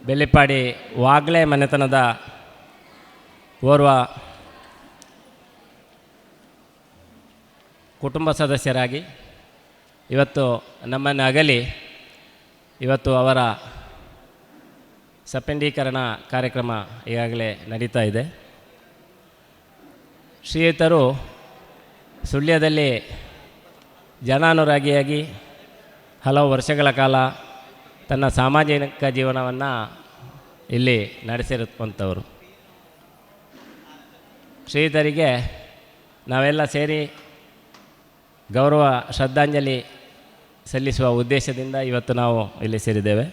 ಬೆಳ್ಳಿಪ್ಪಾಡಿ ವಾಗ್ಲೆ ಮನೆತನದ ಓರ್ವ ಕುಟುಂಬ ಸದಸ್ಯರಾಗಿ ಇವತ್ತು ನಮ್ಮನ್ನು ಅಗಲಿ ಇವತ್ತು ಅವರ ಸಪೆಂಡೀಕರಣ ಕಾರ್ಯಕ್ರಮ ಈಗಾಗಲೇ ನಡೀತಾ ಇದೆ. ಶ್ರೀಯುತರು ಸುಳ್ಯದಲ್ಲಿ ಜನಾನುರಾಗಿಯಾಗಿ ಹಲವು ವರ್ಷಗಳ ಕಾಲ ತನ್ನ ಸಾಮಾಜಿಕ ಜೀವನವನ್ನು ಇಲ್ಲಿ ನಡೆಸಿರುವಂಥವರು. ಶ್ರೀಯುತರಿಗೆ ನಾವೆಲ್ಲ ಸೇರಿ ಗೌರವ ಶ್ರದ್ಧಾಂಜಲಿ ಸಲ್ಲಿಸುವ ಉದ್ದೇಶದಿಂದ ಇವತ್ತು ನಾವು ಇಲ್ಲಿ ಸೇರಿದ್ದೇವೆ.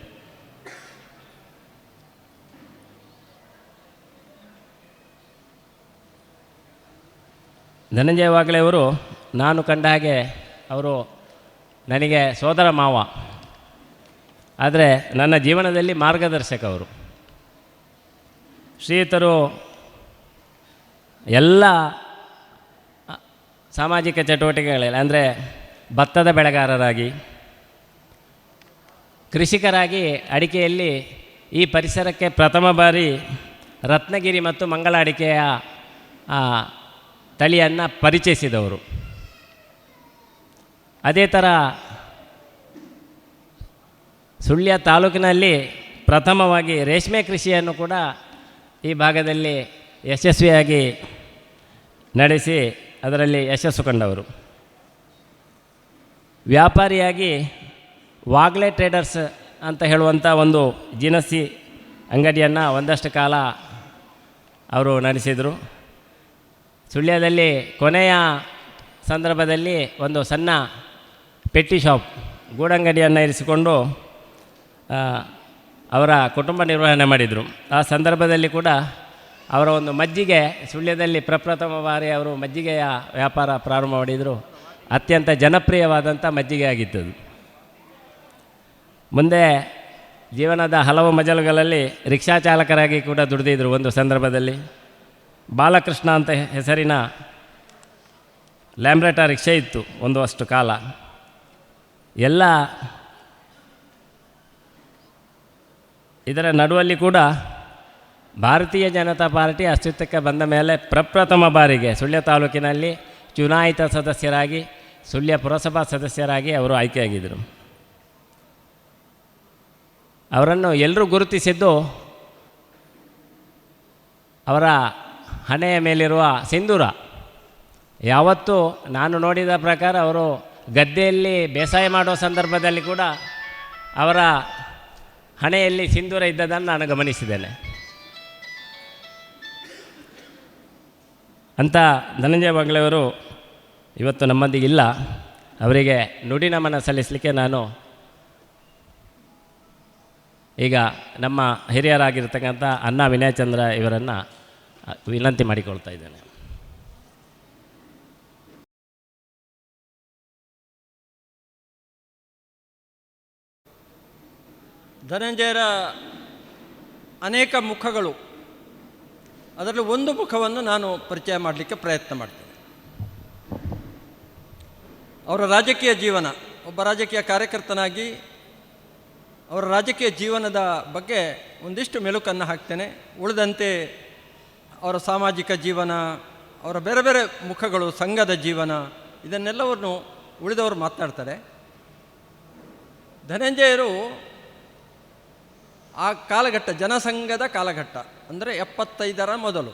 ಧನಂಜಯ ವಾಗ್ಲೆ ಅವರು ನಾನು ಕಂಡ ಹಾಗೆ ಅವರು ನನಗೆ ಸೋದರ ಮಾವ, ಆದರೆ ನನ್ನ ಜೀವನದಲ್ಲಿ ಮಾರ್ಗದರ್ಶಕ ಅವರು. ಶ್ರೀಯುತರು ಎಲ್ಲ ಸಾಮಾಜಿಕ ಚಟುವಟಿಕೆಗಳಲ್ಲಿ ಅಂದರೆ ಭತ್ತದ ಬೆಳೆಗಾರರಾಗಿ, ಕೃಷಿಕರಾಗಿ ಅಡಿಕೆಯಲ್ಲಿ ಈ ಪರಿಸರಕ್ಕೆ ಪ್ರಥಮ ಬಾರಿ ರತ್ನಗಿರಿ ಮತ್ತು ಮಂಗಳ ಅಡಿಕೆಯ ತಳಿಯನ್ನು ಪರಿಚಯಿಸಿದವರು. ಅದೇ ಥರ ಸುಳ್ಯ ತಾಲೂಕಿನಲ್ಲಿ ಪ್ರಥಮವಾಗಿ ರೇಷ್ಮೆ ಕೃಷಿಯನ್ನು ಕೂಡ ಈ ಭಾಗದಲ್ಲಿ ಯಶಸ್ವಿಯಾಗಿ ನಡೆಸಿ ಅದರಲ್ಲಿ ಯಶಸ್ಸು ಕಂಡವರು. ವ್ಯಾಪಾರಿಯಾಗಿ ವಾಗ್ಲೆ ಟ್ರೇಡರ್ಸ್ ಅಂತ ಹೇಳುವಂಥ ಒಂದು ಜಿನಸಿ ಅಂಗಡಿಯನ್ನು ಒಂದಷ್ಟು ಕಾಲ ಅವರು ನಡೆಸಿದರು. ಸುಳ್ಯದಲ್ಲಿ ಕೊನೆಯ ಸಂದರ್ಭದಲ್ಲಿ ಒಂದು ಸಣ್ಣ ಪೆಟ್ಟಿ ಶಾಪ್ ಗೂಡಂಗಡಿಯನ್ನು ಇರಿಸಿಕೊಂಡು ಅವರ ಕುಟುಂಬ ನಿರ್ವಹಣೆ ಮಾಡಿದರು. ಆ ಸಂದರ್ಭದಲ್ಲಿ ಕೂಡ ಅವರ ಒಂದು ಮಜ್ಜಿಗೆ, ಸುಳ್ಯದಲ್ಲಿ ಪ್ರಪ್ರಥಮ ಬಾರಿ ಅವರು ಮಜ್ಜಿಗೆಯ ವ್ಯಾಪಾರ ಪ್ರಾರಂಭ ಮಾಡಿದರು. ಅತ್ಯಂತ ಜನಪ್ರಿಯವಾದಂಥ ಮಜ್ಜಿಗೆ ಆಗಿತ್ತದು. ಮುಂದೆ ಜೀವನದ ಹಲವು ಮಜಲುಗಳಲ್ಲಿ ರಿಕ್ಷಾ ಚಾಲಕರಾಗಿ ಕೂಡ ದುಡಿದಿದ್ದರು. ಒಂದು ಸಂದರ್ಭದಲ್ಲಿ ಬಾಲಕೃಷ್ಣ ಅಂತ ಹೆಸರಿನ ಲ್ಯಾಂಬ್ರೆಟಾ ರಿಕ್ಷಾ ಇತ್ತು ಒಂದು ಅಷ್ಟು ಕಾಲ. ಎಲ್ಲ ಇದರ ನಡುವಲ್ಲಿ ಕೂಡ ಭಾರತೀಯ ಜನತಾ ಪಾರ್ಟಿ ಅಸ್ತಿತ್ವಕ್ಕೆ ಬಂದ ಮೇಲೆ ಪ್ರಪ್ರಥಮ ಬಾರಿಗೆ ಸುಳ್ಯ ತಾಲೂಕಿನಲ್ಲಿ ಚುನಾಯಿತ ಸದಸ್ಯರಾಗಿ, ಸುಳ್ಯ ಪುರಸಭಾ ಸದಸ್ಯರಾಗಿ ಅವರು ಆಯ್ಕೆಯಾಗಿದ್ದರು. ಅವರನ್ನು ಎಲ್ಲರೂ ಗುರುತಿಸಿದ್ದು ಅವರ ಹಣೆಯ ಮೇಲಿರುವ ಸಿಂಧೂರ. ಯಾವತ್ತೂ ನಾನು ನೋಡಿದ ಪ್ರಕಾರ ಅವರು ಗದ್ದೆಯಲ್ಲಿ ಬೇಸಾಯ ಮಾಡುವ ಸಂದರ್ಭದಲ್ಲಿ ಕೂಡ ಅವರ ಹಣೆಯಲ್ಲಿ ಸಿಂಧೂರ ಇದ್ದದನ್ನು ನಾನು ಗಮನಿಸಿದ್ದೇನೆ. ಅಂಥ ಧನಂಜಯ ವಾಗ್ಲೆಯವರು ಇವತ್ತು ನಮ್ಮೊಂದಿಗಿಲ್ಲ. ಅವರಿಗೆ ನುಡಿ ನಮನ ಸಲ್ಲಿಸಲಿಕ್ಕೆ ನಾನು ಈಗ ನಮ್ಮ ಹಿರಿಯರಾಗಿರ್ತಕ್ಕಂಥ ಅಣ್ಣಾ ವಿನಯಚಂದ್ರ ಇವರನ್ನು ವಿನಂತಿ ಮಾಡಿಕೊಳ್ತಾ ಇದ್ದೇನೆ. ಧನಂಜಯರ ಅನೇಕ ಮುಖಗಳು, ಅದರಲ್ಲಿ ಒಂದು ಮುಖವನ್ನು ನಾನು ಪರಿಚಯ ಮಾಡಲಿಕ್ಕೆ ಪ್ರಯತ್ನ ಮಾಡ್ತೇನೆ. ಅವರ ರಾಜಕೀಯ ಜೀವನ, ಒಬ್ಬ ರಾಜಕೀಯ ಕಾರ್ಯಕರ್ತನಾಗಿ ಅವರ ರಾಜಕೀಯ ಜೀವನದ ಬಗ್ಗೆ ಒಂದಿಷ್ಟು ಮೆಲುಕನ್ನು ಹಾಕ್ತೇನೆ. ಉಳಿದಂತೆ ಅವರ ಸಾಮಾಜಿಕ ಜೀವನ, ಅವರ ಬೇರೆ ಬೇರೆ ಮುಖಗಳು, ಸಂಘದ ಜೀವನ, ಇದನ್ನೆಲ್ಲವನ್ನು ಉಳಿದವರು ಮಾತನಾಡ್ತಾರೆ. ಧನಂಜಯರು ಆ ಕಾಲಘಟ್ಟ, ಜನಸಂಘದ ಕಾಲಘಟ್ಟ ಅಂದರೆ 75ರ ಮೊದಲು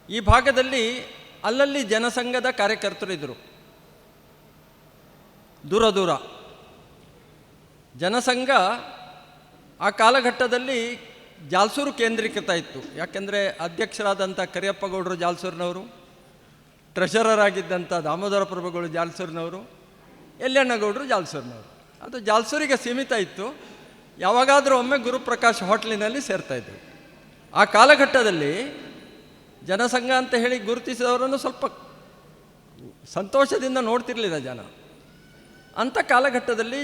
ಈ ಭಾಗದಲ್ಲಿ ಅಲ್ಲಲ್ಲಿ ಜನಸಂಘದ ಕಾರ್ಯಕರ್ತರು ಇದ್ದರು. ದೂರ ದೂರ ಜನಸಂಘ ಆ ಕಾಲಘಟ್ಟದಲ್ಲಿ ಜಾಲ್ಸೂರು ಕೇಂದ್ರೀಕೃತ ಇತ್ತು. ಯಾಕೆಂದರೆ ಅಧ್ಯಕ್ಷರಾದಂಥ ಕರಿಯಪ್ಪ ಗೌಡರು ಜಾಲ್ಸೂರಿನವರು, ಟ್ರೆಷರರ್ ಆಗಿದ್ದಂಥ ದಾಮೋದರ ಪ್ರಭುಗಳು ಜಾಲ್ಸೂರಿನವರು, ಯಲ್ಲಣ್ಣಗೌಡರು ಜಾಲ್ಸೂರಿನವರು. ಅದು ಜಾಲ್ಸೂರಿಗೆ ಸೀಮಿತ ಇತ್ತು. ಯಾವಾಗಾದರೂ ಒಮ್ಮೆ ಗುರುಪ್ರಕಾಶ್ ಹೋಟ್ಲಿನಲ್ಲಿ ಸೇರ್ತಾಯಿದ್ರು. ಆ ಕಾಲಘಟ್ಟದಲ್ಲಿ ಜನಸಂಘ ಅಂತ ಹೇಳಿ ಗುರುತಿಸಿದವರನ್ನು ಸ್ವಲ್ಪ ಸಂತೋಷದಿಂದ ನೋಡ್ತಿರ್ಲಿಲ್ಲ ಜನ. ಅಂಥ ಕಾಲಘಟ್ಟದಲ್ಲಿ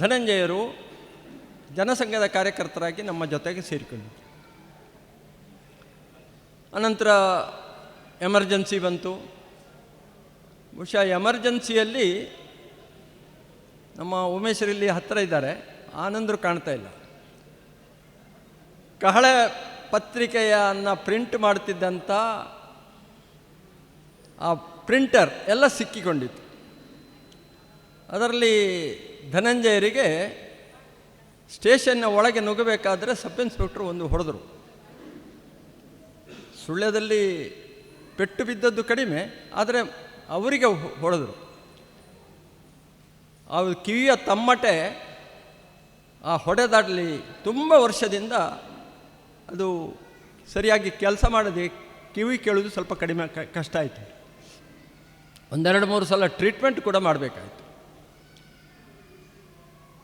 ಧನಂಜಯರು ಜನಸಂಘದ ಕಾರ್ಯಕರ್ತರಾಗಿ ನಮ್ಮ ಜೊತೆಗೆ ಸೇರಿಕೊಂಡಿದ್ದರು. ಅನಂತರ ಎಮರ್ಜೆನ್ಸಿ ಬಂತು. ಬಹುಶಃ ಎಮರ್ಜೆನ್ಸಿಯಲ್ಲಿ ನಮ್ಮ ಉಮೇಶ್ರಲ್ಲಿ ಹತ್ತಿರ ಇದ್ದಾರೆ, ಆನಂದರು ಕಾಣ್ತಾ ಇಲ್ಲ. ಕಹಳೆ ಪತ್ರಿಕೆಯನ್ನು ಪ್ರಿಂಟ್ ಮಾಡ್ತಿದ್ದಂಥ ಆ ಪ್ರಿಂಟರ್ ಎಲ್ಲ ಸಿಕ್ಕಿಕೊಂಡಿತ್ತು. ಅದರಲ್ಲಿ ಧನಂಜಯರಿಗೆ ಸ್ಟೇಷನ್ನ ಒಳಗೆ ನುಗ್ಗಬೇಕಾದ್ರೆ ಸಬ್ ಇನ್ಸ್ಪೆಕ್ಟ್ರು ಒಂದು ಹೊಡೆದರು. ಸುಳ್ಯದಲ್ಲಿ ಪೆಟ್ಟು ಬಿದ್ದದ್ದು ಕಡಿಮೆ, ಆದರೆ ಅವರಿಗೆ ಹೊಡೆದರು. ಅವ್ರ ಕಿವಿಯ ತಮ್ಮಟೆ ಆ ಹೊಡೆದಾಡಲಿ ತುಂಬ ವರ್ಷದಿಂದ ಅದು ಸರಿಯಾಗಿ ಕೆಲಸ ಮಾಡದೆ ಕಿವಿ ಕೇಳೋದು ಸ್ವಲ್ಪ ಕಡಿಮೆ ಕಷ್ಟ ಆಯಿತು. 1-2-3 ಸಲ ಟ್ರೀಟ್ಮೆಂಟ್ ಕೂಡ ಮಾಡಬೇಕಾಯಿತು.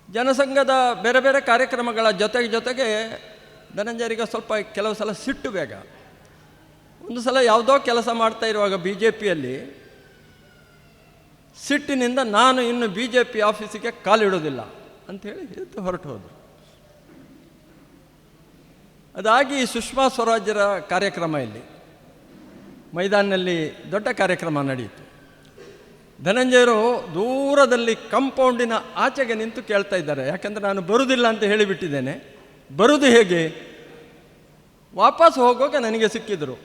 ಜನಸಂಘದ ಬೇರೆ ಬೇರೆ ಕಾರ್ಯಕ್ರಮಗಳ ಜೊತೆಗೆ ಧನಂಜಯರಿಗೆ ಸ್ವಲ್ಪ ಕೆಲವು ಸಲ ಸಿಟ್ಟು ಬೇಗ. ಒಂದು ಸಲ ಯಾವುದೋ ಕೆಲಸ ಮಾಡ್ತಾ ಇರುವಾಗ BJPಯಲ್ಲಿ ಸಿಟ್ಟಿನಿಂದ ನಾನು ಇನ್ನು BJP ಆಫೀಸಿಗೆ ಕಾಲಿಡೋದಿಲ್ಲ ಅಂಥೇಳಿ ಎದ್ದು ಹೊರಟು ಹೋದರು. ಅದಾಗಿ ಸುಷ್ಮಾ ಸ್ವರಾಜ್ಯರ ಕಾರ್ಯಕ್ರಮ ಇಲ್ಲಿ ಮೈದಾನಲ್ಲಿ ದೊಡ್ಡ ಕಾರ್ಯಕ್ರಮ ನಡೆಯಿತು. ಧನಂಜಯರು ದೂರದಲ್ಲಿ ಕಾಂಪೌಂಡಿನ ಆಚೆಗೆ ನಿಂತು ಕೇಳ್ತಾ ಇದ್ದಾರೆ. ಯಾಕಂದರೆ ನಾನು ಬರುವುದಿಲ್ಲ ಅಂತ ಹೇಳಿಬಿಟ್ಟಿದ್ದೇನೆ. ಬರುವುದು ಹೇಗೆ? ವಾಪಸ್ ಹೋಗುವಾಗ ನನಗೆ ಸಿಕ್ಕಿದ್ರು.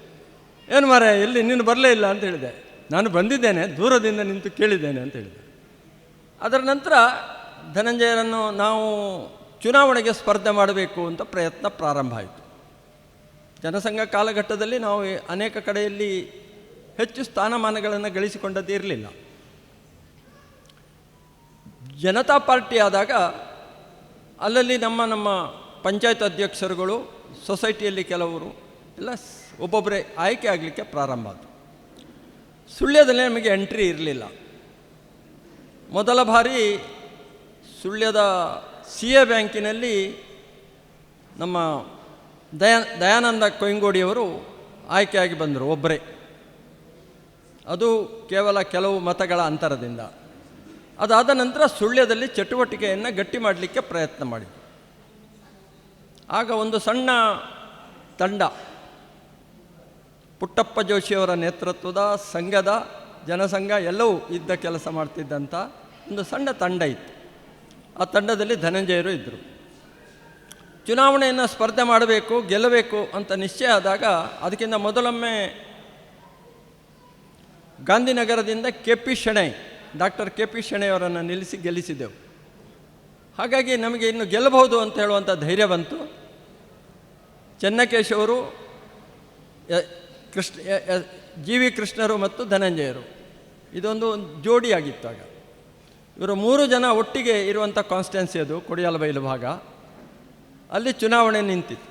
ಏನು ಮಾರೆ ಎಲ್ಲಿ ನೀನು ಬರಲೇ ಇಲ್ಲ ಅಂತ ಹೇಳಿದೆ. ನಾನು ಬಂದಿದ್ದೇನೆ, ದೂರದಿಂದ ನಿಂತು ಕೇಳಿದ್ದೇನೆ ಅಂತ ಹೇಳಿದೆ. ಅದರ ನಂತರ ಧನಂಜಯರನ್ನು ನಾವು ಚುನಾವಣೆಗೆ ಸ್ಪರ್ಧೆ ಮಾಡಬೇಕು ಅಂತ ಪ್ರಯತ್ನ ಪ್ರಾರಂಭ ಆಯಿತು. ಜನಸಂಘ ಕಾಲಘಟ್ಟದಲ್ಲಿ ನಾವು ಅನೇಕ ಕಡೆಯಲ್ಲಿ ಹೆಚ್ಚು ಸ್ಥಾನಮಾನಗಳನ್ನು ಗಳಿಸಿಕೊಂಡದ್ದು ಇರಲಿಲ್ಲ. ಜನತಾ ಪಾರ್ಟಿ ಆದಾಗ ಅಲ್ಲಲ್ಲಿ ನಮ್ಮ ಪಂಚಾಯತ್ ಅಧ್ಯಕ್ಷರುಗಳು, ಸೊಸೈಟಿಯಲ್ಲಿ ಕೆಲವರು ಎಲ್ಲ ಒಬ್ಬೊಬ್ಬರೇ ಆಯ್ಕೆ ಆಗಲಿಕ್ಕೆ ಪ್ರಾರಂಭ ಆಯಿತು. ಸುಳ್ಯದಲ್ಲಿ ನಮಗೆ ಎಂಟ್ರಿ ಇರಲಿಲ್ಲ. ಮೊದಲ ಬಾರಿ ಸುಳ್ಯದ CA ಬ್ಯಾಂಕಿನಲ್ಲಿ ನಮ್ಮ ದಯಾನಂದ ಕೊಯ್ಂಗೋಡಿಯವರು ಆಯ್ಕೆಯಾಗಿ ಬಂದರು, ಒಬ್ಬರೇ. ಅದು ಕೇವಲ ಕೆಲವು ಮತಗಳ ಅಂತರದಿಂದ. ಅದಾದ ನಂತರ ಸುಳ್ಯದಲ್ಲಿ ಚಟುವಟಿಕೆಯನ್ನು ಗಟ್ಟಿ ಮಾಡಲಿಕ್ಕೆ ಪ್ರಯತ್ನ ಮಾಡಿದರು. ಆಗ ಒಂದು ಸಣ್ಣ ತಂಡ, ಪುಟ್ಟಪ್ಪ ಜೋಶಿಯವರ ನೇತೃತ್ವದ ಸಂಘದ ಜನಸಂಘ ಎಲ್ಲವೂ ಇದ್ದ ಕೆಲಸ ಮಾಡ್ತಿದ್ದಂಥ ಒಂದು ಸಣ್ಣ ತಂಡ ಇತ್ತು. ಆ ತಂಡದಲ್ಲಿ ಧನಂಜಯರು ಇದ್ದರು. ಚುನಾವಣೆಯನ್ನು ಸ್ಪರ್ಧೆ ಮಾಡಬೇಕು, ಗೆಲ್ಲಬೇಕು ಅಂತ ನಿಶ್ಚಯ ಆದಾಗ ಅದಕ್ಕಿಂತ ಮೊದಲೊಮ್ಮೆ ಗಾಂಧಿನಗರದಿಂದ ಡಾಕ್ಟರ್ KP ಶೆಣೈ ಅವರನ್ನು ನಿಲ್ಲಿಸಿ ಗೆಲ್ಲಿಸಿದ್ದೆವು. ಹಾಗಾಗಿ ನಮಗೆ ಇನ್ನು ಗೆಲ್ಲಬಹುದು ಅಂತ ಹೇಳುವಂಥ ಧೈರ್ಯ ಬಂತು. ಚೆನ್ನಕೇಶವರು, GV ಕೃಷ್ಣರು ಮತ್ತು ಧನಂಜಯರು ಇದೊಂದು ಜೋಡಿಯಾಗಿತ್ತು. ಆಗ ಇವರು 3 ಜನ ಒಟ್ಟಿಗೆ ಇರುವಂಥ ಕಾನ್ಸ್ಟಿಟ್ಯೂನ್ಸಿ ಅದು ಕೊಡಿಯಾಲಬೈಲು ಭಾಗ. ಅಲ್ಲಿ ಚುನಾವಣೆ ನಿಂತಿತ್ತು.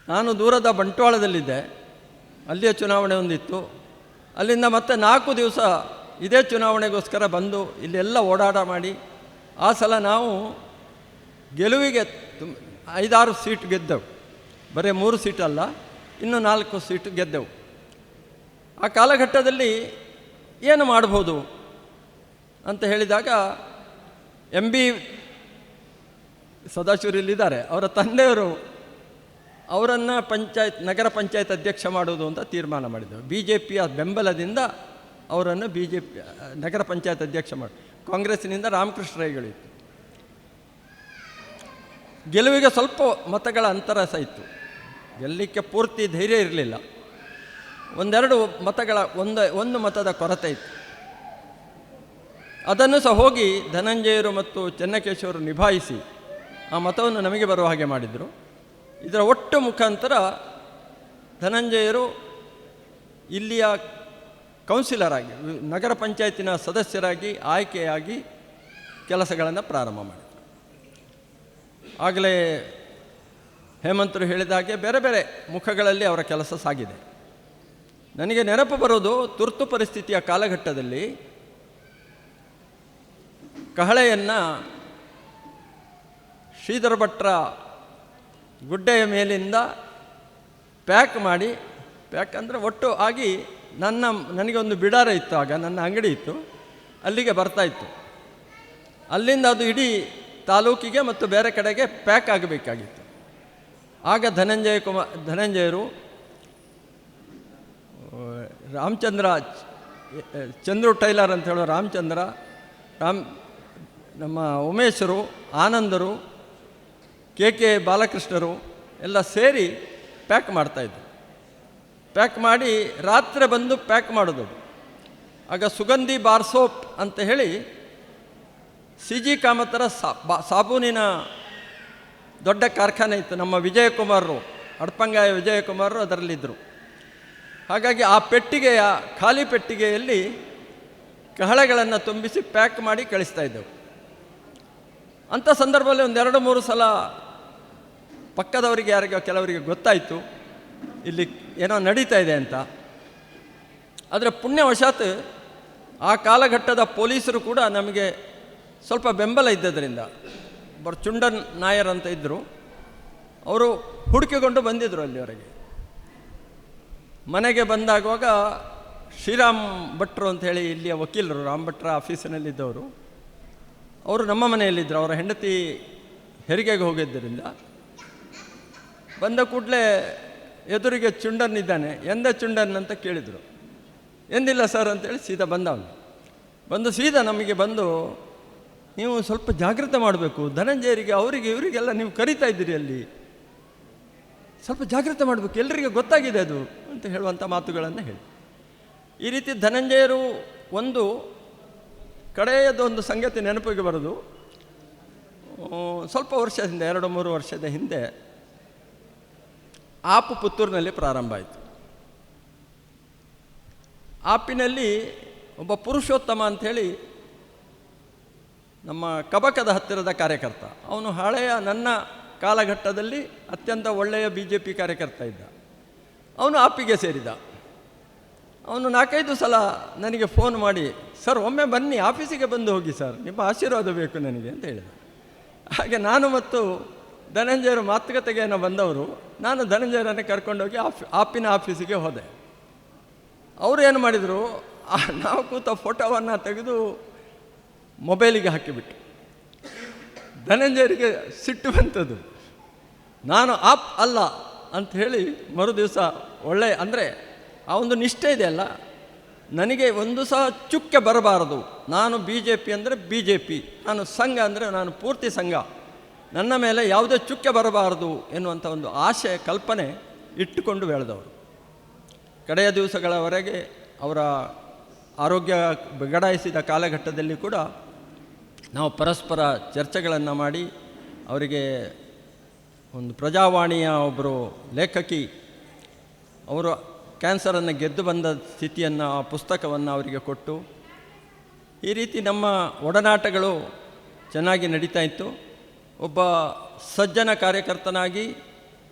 ನಾನು ದೂರದ ಬಂಟ್ವಾಳದಲ್ಲಿದ್ದೆ, ಅಲ್ಲಿಯ ಚುನಾವಣೆ ಒಂದಿತ್ತು. ಅಲ್ಲಿಂದ ಮತ್ತೆ 4 ದಿವಸ ಇದೇ ಚುನಾವಣೆಗೋಸ್ಕರ ಬಂದು ಇಲ್ಲೆಲ್ಲ ಓಡಾಟ ಮಾಡಿ ಆ ಸಲ ನಾವು ಗೆಲುವಿಗೆ 5-6 ಸೀಟ್ ಗೆದ್ದೆವು. ಬರೀ 3 ಸೀಟಲ್ಲ, ಇನ್ನೂ 4 ಸೀಟು ಗೆದ್ದೆವು. ಆ ಕಾಲಘಟ್ಟದಲ್ಲಿ ಏನು ಮಾಡ್ಬೋದು ಅಂತ ಹೇಳಿದಾಗ MB ಸದಾಶಿವರಿಲ್ಲಿದ್ದಾರೆ, ಅವರ ತಂದೆಯವರು ಅವರನ್ನು ನಗರ ಪಂಚಾಯತ್ ಅಧ್ಯಕ್ಷ ಮಾಡೋದು ಅಂತ ತೀರ್ಮಾನ ಮಾಡಿದರು. BJPಯ ಬೆಂಬಲದಿಂದ ಅವರನ್ನು ನಗರ ಪಂಚಾಯತ್ ಅಧ್ಯಕ್ಷ ಮಾಡಿ, ಕಾಂಗ್ರೆಸ್ಸಿನಿಂದ ರಾಮಕೃಷ್ಣ ರೈಗಳಿತ್ತು. ಗೆಲುವಿಗೆ ಸ್ವಲ್ಪ ಮತಗಳ ಅಂತರ ಸಹ ಇತ್ತು. ಗೆಲ್ಲಲಿಕ್ಕೆ ಪೂರ್ತಿ ಧೈರ್ಯ ಇರಲಿಲ್ಲ. 1-2 ಮತಗಳ ಒಂದು ಮತದ ಕೊರತೆ ಇತ್ತು. ಅದನ್ನು ಸಹ ಹೋಗಿ ಧನಂಜಯರು ಮತ್ತು ಚೆನ್ನಕೇಶವರು ನಿಭಾಯಿಸಿ ಆ ಮತವನ್ನು ನಮಗೆ ಬರುವ ಹಾಗೆ ಮಾಡಿದರು. ಇದರ ಒಟ್ಟು ಮುಖಾಂತರ ಧನಂಜಯರು ಇಲ್ಲಿಯ ಕೌನ್ಸಿಲರ್ ಆಗಿ, ನಗರ ಪಂಚಾಯತಿನ ಸದಸ್ಯರಾಗಿ ಆಯ್ಕೆಯಾಗಿ ಕೆಲಸಗಳನ್ನು ಪ್ರಾರಂಭ ಮಾಡಿದರು. ಆಗಲೇ ಹೇಮಂತರು ಹೇಳಿದ ಹಾಗೆ ಬೇರೆ ಬೇರೆ ಮುಖಗಳಲ್ಲಿ ಅವರ ಕೆಲಸ ಸಾಗಿದೆ. ನನಗೆ ನೆನಪು ಬರೋದು, ತುರ್ತು ಪರಿಸ್ಥಿತಿಯ ಕಾಲಘಟ್ಟದಲ್ಲಿ ಕಹಳೆಯನ್ನು ಶ್ರೀಧರ ಭಟ್ರ ಗುಡ್ಡೆಯ ಮೇಲಿಂದ ಪ್ಯಾಕ್ ಅಂದರೆ ಒಟ್ಟು ಆಗಿ ನನಗೆ ಒಂದು ಬಿಡಾರ ಇತ್ತು. ಆಗ ನನ್ನ ಅಂಗಡಿ ಇತ್ತು, ಅಲ್ಲಿಗೆ ಬರ್ತಾಯಿತ್ತು. ಅಲ್ಲಿಂದ ಅದು ಇಡೀ ತಾಲೂಕಿಗೆ ಮತ್ತು ಬೇರೆ ಕಡೆಗೆ ಪ್ಯಾಕ್ ಆಗಬೇಕಾಗಿತ್ತು. ಆಗ ಧನಂಜಯರು ಚಂದ್ರು ಟೈಲರ್ ಅಂತ ಹೇಳೋ ನಮ್ಮ ಉಮೇಶರು, ಆನಂದರು, ಕೆ ಬಾಲಕೃಷ್ಣರು ಎಲ್ಲ ಸೇರಿ ಪ್ಯಾಕ್ ಮಾಡ್ತಾಯಿದ್ರು. ಪ್ಯಾಕ್ ಮಾಡಿ ರಾತ್ರಿ ಬಂದು ಪ್ಯಾಕ್ ಮಾಡೋದು. ಆಗ ಸುಗಂಧಿ ಬಾರ್ ಸೋಪ್ ಅಂತ ಹೇಳಿ ಸಿ ಜಿ ಕಾಮತರ ಸಾಬೂನಿನ ದೊಡ್ಡ ಕಾರ್ಖಾನೆ ಇತ್ತು. ನಮ್ಮ ವಿಜಯಕುಮಾರರು, ಅಡ್ಪಂಗಾಯ ವಿಜಯಕುಮಾರರು ಅದರಲ್ಲಿದ್ದರು. ಹಾಗಾಗಿ ಆ ಪೆಟ್ಟಿಗೆಯ ಖಾಲಿ ಪೆಟ್ಟಿಗೆಯಲ್ಲಿ ಕಹಳೆಗಳನ್ನು ತುಂಬಿಸಿ ಪ್ಯಾಕ್ ಮಾಡಿ ಕಳಿಸ್ತಾಯಿದ್ದೆವು. ಅಂಥ ಸಂದರ್ಭದಲ್ಲಿ ಒಂದು 2-3 ಸಲ ಪಕ್ಕದವರಿಗೆ ಯಾರಿಗೋ ಕೆಲವರಿಗೆ ಗೊತ್ತಾಯಿತು ಇಲ್ಲಿ ಏನೋ ನಡೀತಾ ಇದೆ ಅಂತ. ಆದರೆ ಪುಣ್ಯವಶಾತ್ ಆ ಕಾಲಘಟ್ಟದ ಪೊಲೀಸರು ಕೂಡ ನಮಗೆ ಸ್ವಲ್ಪ ಬೆಂಬಲ ಇದ್ದದರಿಂದ, ಒಬ್ಬರು ಚುಂಡನ್ ನಾಯರ್ ಅಂತ ಇದ್ದರು, ಅವರು ಹುಡುಕಿಕೊಂಡು ಬಂದಿದ್ದರು ಅಲ್ಲಿವರೆಗೆ. ಮನೆಗೆ ಬಂದಾಗುವಾಗ ಶ್ರೀರಾಮ್ ಭಟ್ರು ಅಂಥೇಳಿ ಇಲ್ಲಿಯ ವಕೀಲರು, ರಾಮ್ ಭಟ್ರ ಆಫೀಸಿನಲ್ಲಿದ್ದವರು, ಅವರು ನಮ್ಮ ಮನೆಯಲ್ಲಿದ್ದರು. ಅವರ ಹೆಂಡತಿ ಹೆರಿಗೆಗೆ ಹೋಗಿದ್ದರಿಂದ ಬಂದ ಕೂಡಲೇ ಎದುರಿಗೆ ಚುಂಡನ್ ಇದ್ದಾನೆ, ಎಂದ ಚುಂಡನ್ ಅಂತ ಕೇಳಿದರು. ಎಂದಿಲ್ಲ ಸರ್ ಅಂತೇಳಿ ಸೀದಾ ಬಂದವನು. ಬಂದು ಸೀದಾ ನಮಗೆ ಬಂದು, ನೀವು ಸ್ವಲ್ಪ ಜಾಗ್ರತೆ ಮಾಡಬೇಕು, ಧನಂಜಯರಿಗೆ ಅವರಿಗೆ ಇವರಿಗೆಲ್ಲ ನೀವು ಕರೀತಾ ಇದ್ದೀರಿ, ಅಲ್ಲಿ ಸ್ವಲ್ಪ ಜಾಗ್ರತೆ ಮಾಡಬೇಕು, ಎಲ್ಲರಿಗೆ ಗೊತ್ತಾಗಿದೆ ಅದು ಅಂತ ಹೇಳುವಂಥ ಮಾತುಗಳನ್ನು ಹೇಳಿ. ಈ ರೀತಿ ಧನಂಜಯರು ಒಂದು ಕಡೆಯದೊಂದು ಸಂಗತಿ ನೆನಪಿಗೆ ಬರೋದು. ಸ್ವಲ್ಪ ವರ್ಷದಿಂದ 2-3 ವರ್ಷದ ಹಿಂದೆ ಆಪ್ ಪುತ್ತೂರಿನಲ್ಲಿ ಪ್ರಾರಂಭ ಆಯಿತು. ಆಪಿನಲ್ಲಿ ಒಬ್ಬ ಪುರುಷೋತ್ತಮ ಅಂಥೇಳಿ ನಮ್ಮ ಕಬಕದ ಹತ್ತಿರದ ಕಾರ್ಯಕರ್ತ, ಅವನು ಹಳೆಯ ನನ್ನ ಕಾಲಘಟ್ಟದಲ್ಲಿ ಅತ್ಯಂತ ಒಳ್ಳೆಯ BJP ಕಾರ್ಯಕರ್ತ ಇದ್ದ. ಅವನು ಆಪಿಗೆ ಸೇರಿದ. ಅವನು 4-5 ಸಲ ನನಗೆ ಫೋನ್ ಮಾಡಿ, ಸರ್ ಒಮ್ಮೆ ಬನ್ನಿ ಆಫೀಸಿಗೆ ಬಂದು ಹೋಗಿ ಸರ್, ನಿಮ್ಮ ಆಶೀರ್ವಾದ ಬೇಕು ನನಗೆ ಅಂತ ಹೇಳಿದ. ಹಾಗೆ ನಾನು ಮತ್ತು ಧನಂಜಯರು ಮಾತುಕತೆಗೆ ಏನೋ ಬಂದವರು, ನಾನು ಧನಂಜಯರನ್ನೇ ಕರ್ಕೊಂಡೋಗಿ ಆಪಿನ ಆಫೀಸಿಗೆ ಹೋದೆ. ಅವರು ಏನು ಮಾಡಿದರು, ನಾವು ಕೂತ ಫೋಟೋವನ್ನು ತೆಗೆದು ಮೊಬೈಲಿಗೆ ಹಾಕಿಬಿಟ್ಟು. ಧನಂಜಯರಿಗೆ ಸಿಟ್ಟು ಬಂತದ್ದು. ನಾನು ಆಪ್ ಅಲ್ಲ ಅಂತ ಹೇಳಿ ಮರು ದಿವಸ ಒಳ್ಳೆಯ, ಅಂದರೆ ಆ ಒಂದು ನಿಷ್ಠೆ ಇದೆಯಲ್ಲ, ನನಗೆ ಒಂದು ಸಹ ಚುಕ್ಕೆ ಬರಬಾರದು, ನಾನು BJP ಅಂದರೆ BJP, ನಾನು ಸಂಘ ಅಂದರೆ ನಾನು ಪೂರ್ತಿ ಸಂಘ, ನನ್ನ ಮೇಲೆ ಯಾವುದೇ ಚುಕ್ಕೆ ಬರಬಾರದು ಎನ್ನುವಂಥ ಒಂದು ಆಶೆ ಕಲ್ಪನೆ ಇಟ್ಟುಕೊಂಡು ಬೆಳೆದವರು. ಕಡೆಯ ದಿವಸಗಳವರೆಗೆ ಅವರ ಆರೋಗ್ಯ ಬಿಗಡಾಯಿಸಿದ ಕಾಲಘಟ್ಟದಲ್ಲಿ ಕೂಡ ನಾವು ಪರಸ್ಪರ ಚರ್ಚೆಗಳನ್ನು ಮಾಡಿ, ಅವರಿಗೆ ಒಂದು ಪ್ರಜಾವಾಣಿಯ ಒಬ್ಬರು ಲೇಖಕಿ, ಅವರು ಕ್ಯಾನ್ಸರನ್ನು ಗೆದ್ದು ಬಂದ ಸ್ಥಿತಿಯನ್ನು, ಆ ಪುಸ್ತಕವನ್ನು ಅವರಿಗೆ ಕೊಟ್ಟು, ಈ ರೀತಿ ನಮ್ಮ ಒಡನಾಟಗಳು ಚೆನ್ನಾಗಿ ನಡೀತಾ ಇತ್ತು. ಒಬ್ಬ ಸಜ್ಜನ ಕಾರ್ಯಕರ್ತನಾಗಿ,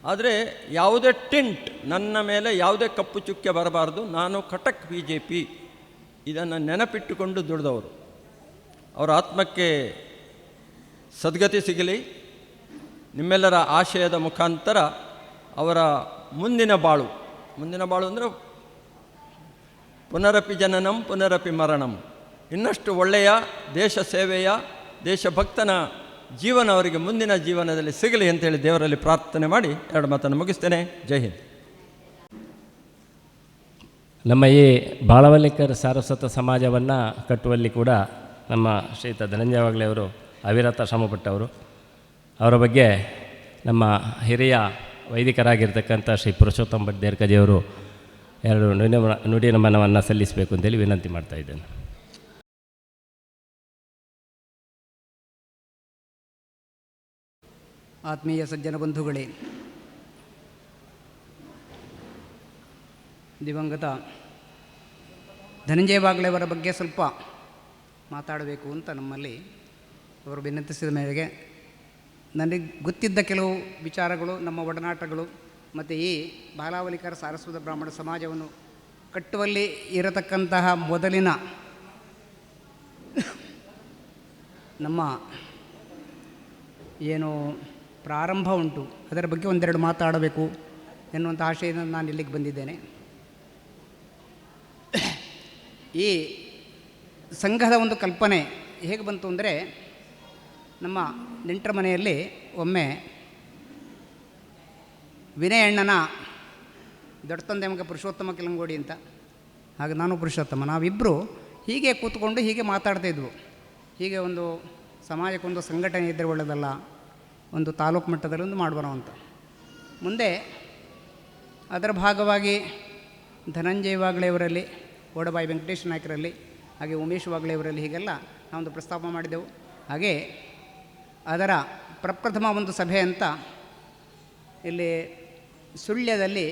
ಆದರೆ ಯಾವುದೇ ಟಿಂಟ್, ನನ್ನ ಮೇಲೆ ಯಾವುದೇ ಕಪ್ಪು ಚುಕ್ಕೆ ಬರಬಾರ್ದು, ನಾನು ಕಟಕ್ BJP ಇದನ್ನು ನೆನಪಿಟ್ಟುಕೊಂಡು ದುಡಿದವರು. ಅವರ ಆತ್ಮಕ್ಕೆ ಸದ್ಗತಿ ಸಿಗಲಿ. ನಿಮ್ಮೆಲ್ಲರ ಆಶಯದ ಮುಖಾಂತರ ಅವರ ಮುಂದಿನ ಬಾಳು ಅಂದರೆ ಪುನರಪಿ ಜನನಂ ಪುನರಪಿ ಮರಣಂ, ಇನ್ನಷ್ಟು ಒಳ್ಳೆಯ ದೇಶ ಸೇವೆಯ ದೇಶಭಕ್ತನ ಜೀವನ ಅವರಿಗೆ ಮುಂದಿನ ಜೀವನದಲ್ಲಿ ಸಿಗಲಿ ಅಂತೇಳಿ ದೇವರಲ್ಲಿ ಪ್ರಾರ್ಥನೆ ಮಾಡಿ 2 ಮಾತನ್ನು ಮುಗಿಸ್ತೇನೆ. ಜೈ ಹಿಂದ್. ನಮ್ಮ ಈ ಬಾಳವಲಿಕರ್ ಸಾರಸ್ವತ ಸಮಾಜವನ್ನು ಕಟ್ಟುವಲ್ಲಿ ಕೂಡ ನಮ್ಮ ಶ್ರೀಯುತ ಧನಂಜಯ ವಾಗ್ಲೆ ಅವರು ಅವಿರತ ಶ್ರಮಪಟ್ಟವರು. ಅವರ ಬಗ್ಗೆ ನಮ್ಮ ಹಿರಿಯ ವೈದಿಕರಾಗಿರ್ತಕ್ಕಂಥ ಶ್ರೀ ಪುರುಷೋತ್ತಮ ಭಟ್ ದೇರ್ಕಜಿಯವರು 2 ನುಡಿ ನಮನವನ್ನು ಸಲ್ಲಿಸಬೇಕು ಅಂತೇಳಿ ವಿನಂತಿ ಮಾಡ್ತಾ ಇದ್ದೇನೆ. ಆತ್ಮೀಯ ಸಜ್ಜನ ಬಂಧುಗಳೇ, ದಿವಂಗತ ಧನಂಜಯ ವಾಗ್ಲೆ ಅವರ ಬಗ್ಗೆ ಸ್ವಲ್ಪ ಮಾತಾಡಬೇಕು ಅಂತ ನಮ್ಮಲ್ಲಿ ಅವರು ವಿನಂತಿಸಿದ ಮೇರೆಗೆ ನನಗೆ ಗೊತ್ತಿದ್ದ ಕೆಲವು ವಿಚಾರಗಳು, ನಮ್ಮ ಒಡನಾಟಗಳು ಮತ್ತು ಈ ಬಾಲಾವಲಿಕರ ಸಾರಸ್ವತ ಬ್ರಾಹ್ಮಣ ಸಮಾಜವನ್ನು ಕಟ್ಟುವಲ್ಲಿ ಇರತಕ್ಕಂತಹ ಮೊದಲಿನ ನಮ್ಮ ಏನು ಪ್ರಾರಂಭ ಉಂಟು ಅದರ ಬಗ್ಗೆ ಒಂದೆರಡು ಮಾತಾಡಬೇಕು ಎನ್ನುವಂಥ ಆಶಯದಿಂದ ನಾನು ಇಲ್ಲಿಗೆ ಬಂದಿದ್ದೇನೆ. ಈ ಸಂಘದ ಒಂದು ಕಲ್ಪನೆ ಹೇಗೆ ಬಂತು ಅಂದರೆ, ನಮ್ಮ ನೆಂಟರ ಮನೆಯಲ್ಲಿ ಒಮ್ಮೆ ವಿನಯ ಅಣ್ಣನ ದೊಡ್ಡ ತಂದೆ ಮಗ ಪುರುಷೋತ್ತಮ ಕಿಲಂಗೋಡಿ ಅಂತ, ಹಾಗೆ ನಾನು ಪುರುಷೋತ್ತಮ, ನಾವಿಬ್ಬರು ಹೀಗೆ ಕೂತ್ಕೊಂಡು ಹೀಗೆ ಮಾತಾಡ್ತಾಯಿದ್ವು. ಹೀಗೆ ಒಂದು ಸಮಾಜಕ್ಕೊಂದು ಸಂಘಟನೆ ಇದ್ದರೆ ಒಳ್ಳೆಯದಲ್ಲ, ಒಂದು ತಾಲೂಕು ಮಟ್ಟದಲ್ಲಿ ಒಂದು ಮಾಡೋಣ ಅಂತ. ಮುಂದೆ ಅದರ ಭಾಗವಾಗಿ ಧನಂಜಯ ವಾಗ್ಳೆಯವರಲ್ಲಿ, ಓಡಬಾಯಿ ವೆಂಕಟೇಶ ನಾಯ್ಕರಲ್ಲಿ, ಹಾಗೆ ಉಮೇಶ್ ವಾಗ್ಳೆಯವರಲ್ಲಿ ಹೀಗೆಲ್ಲ ನಾವೊಂದು ಪ್ರಸ್ತಾಪ ಮಾಡಿದೆವು. ಹಾಗೆ ಅದರ ಪ್ರಪ್ರಥಮ ಒಂದು ಸಭೆ ಅಂತ ಇಲ್ಲಿ ಸುಳ್ಯದಲ್ಲಿ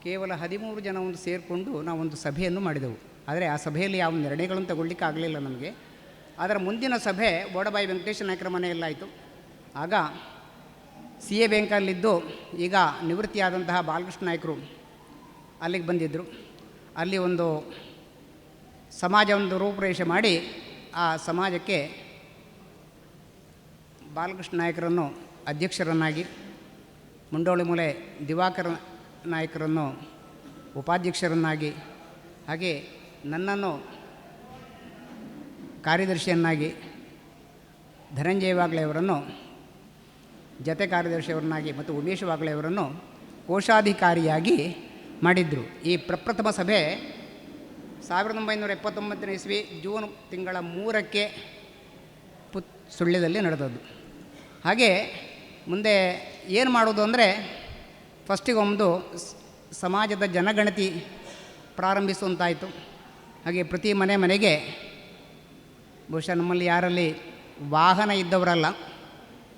ಕೇವಲ 13 ಜನ ಒಂದು ಸೇರಿಕೊಂಡು ನಾವೊಂದು ಸಭೆಯನ್ನು ಮಾಡಿದೆವು. ಆದರೆ ಆ ಸಭೆಯಲ್ಲಿ ಯಾವ ನಿರ್ಣಯಗಳನ್ನು ತಗೊಳ್ಳಿಕ್ಕೆ ಆಗಲಿಲ್ಲ ನಮಗೆ. ಅದರ ಮುಂದಿನ ಸಭೆ ಬೋಡಬಾಯಿ ವೆಂಕಟೇಶ ನಾಯ್ಕರ ಮನೆಯಲ್ಲಾಯಿತು. ಆಗ CA ಬ್ಯಾಂಕಲ್ಲಿದ್ದು ಈಗ ನಿವೃತ್ತಿಯಾದಂತಹ ಬಾಲಕೃಷ್ಣ ನಾಯ್ಕರು ಅಲ್ಲಿಗೆ ಬಂದಿದ್ದರು. ಅಲ್ಲಿ ಒಂದು ಸಮಾಜ ಒಂದು ರೂಪುರೇಷೆ ಮಾಡಿ ಆ ಸಮಾಜಕ್ಕೆ ಬಾಲಕೃಷ್ಣ ನಾಯ್ಕರನ್ನು ಅಧ್ಯಕ್ಷರನ್ನಾಗಿ, ಮುಂಡೋಳಿ ಮೂಲೆ ದಿವಾಕರ ನಾಯಕರನ್ನು ಉಪಾಧ್ಯಕ್ಷರನ್ನಾಗಿ, ಹಾಗೆ ನನ್ನನ್ನು ಕಾರ್ಯದರ್ಶಿಯನ್ನಾಗಿ, ಧನಂಜಯ ವಾಗ್ಳೆಯವರನ್ನು ಜತೆ ಕಾರ್ಯದರ್ಶಿಯವರನ್ನಾಗಿ ಮತ್ತು ಉಮೇಶ್ ವಾಗ್ಳೆಯವರನ್ನು ಕೋಶಾಧಿಕಾರಿಯಾಗಿ ಮಾಡಿದರು. ಈ ಪ್ರಪ್ರಥಮ ಸಭೆ 1979 ಇಸ್ವಿ ಜೂನ್ ತಿಂಗಳ 3ಕ್ಕೆ ಸುಳ್ಯದಲ್ಲಿ ನಡೆದದ್ದು. ಹಾಗೆ ಮುಂದೆ ಏನು ಮಾಡೋದು ಅಂದರೆ, ಫಸ್ಟಿಗೊಂದು ಸಮಾಜದ ಜನಗಣತಿ ಪ್ರಾರಂಭಿಸುವಂತಾಯಿತು. ಹಾಗೆ ಪ್ರತಿ ಮನೆಗೆ, ಬಹುಶಃ ನಮ್ಮಲ್ಲಿ ಯಾರಲ್ಲಿ ವಾಹನ ಇದ್ದವರಲ್ಲ,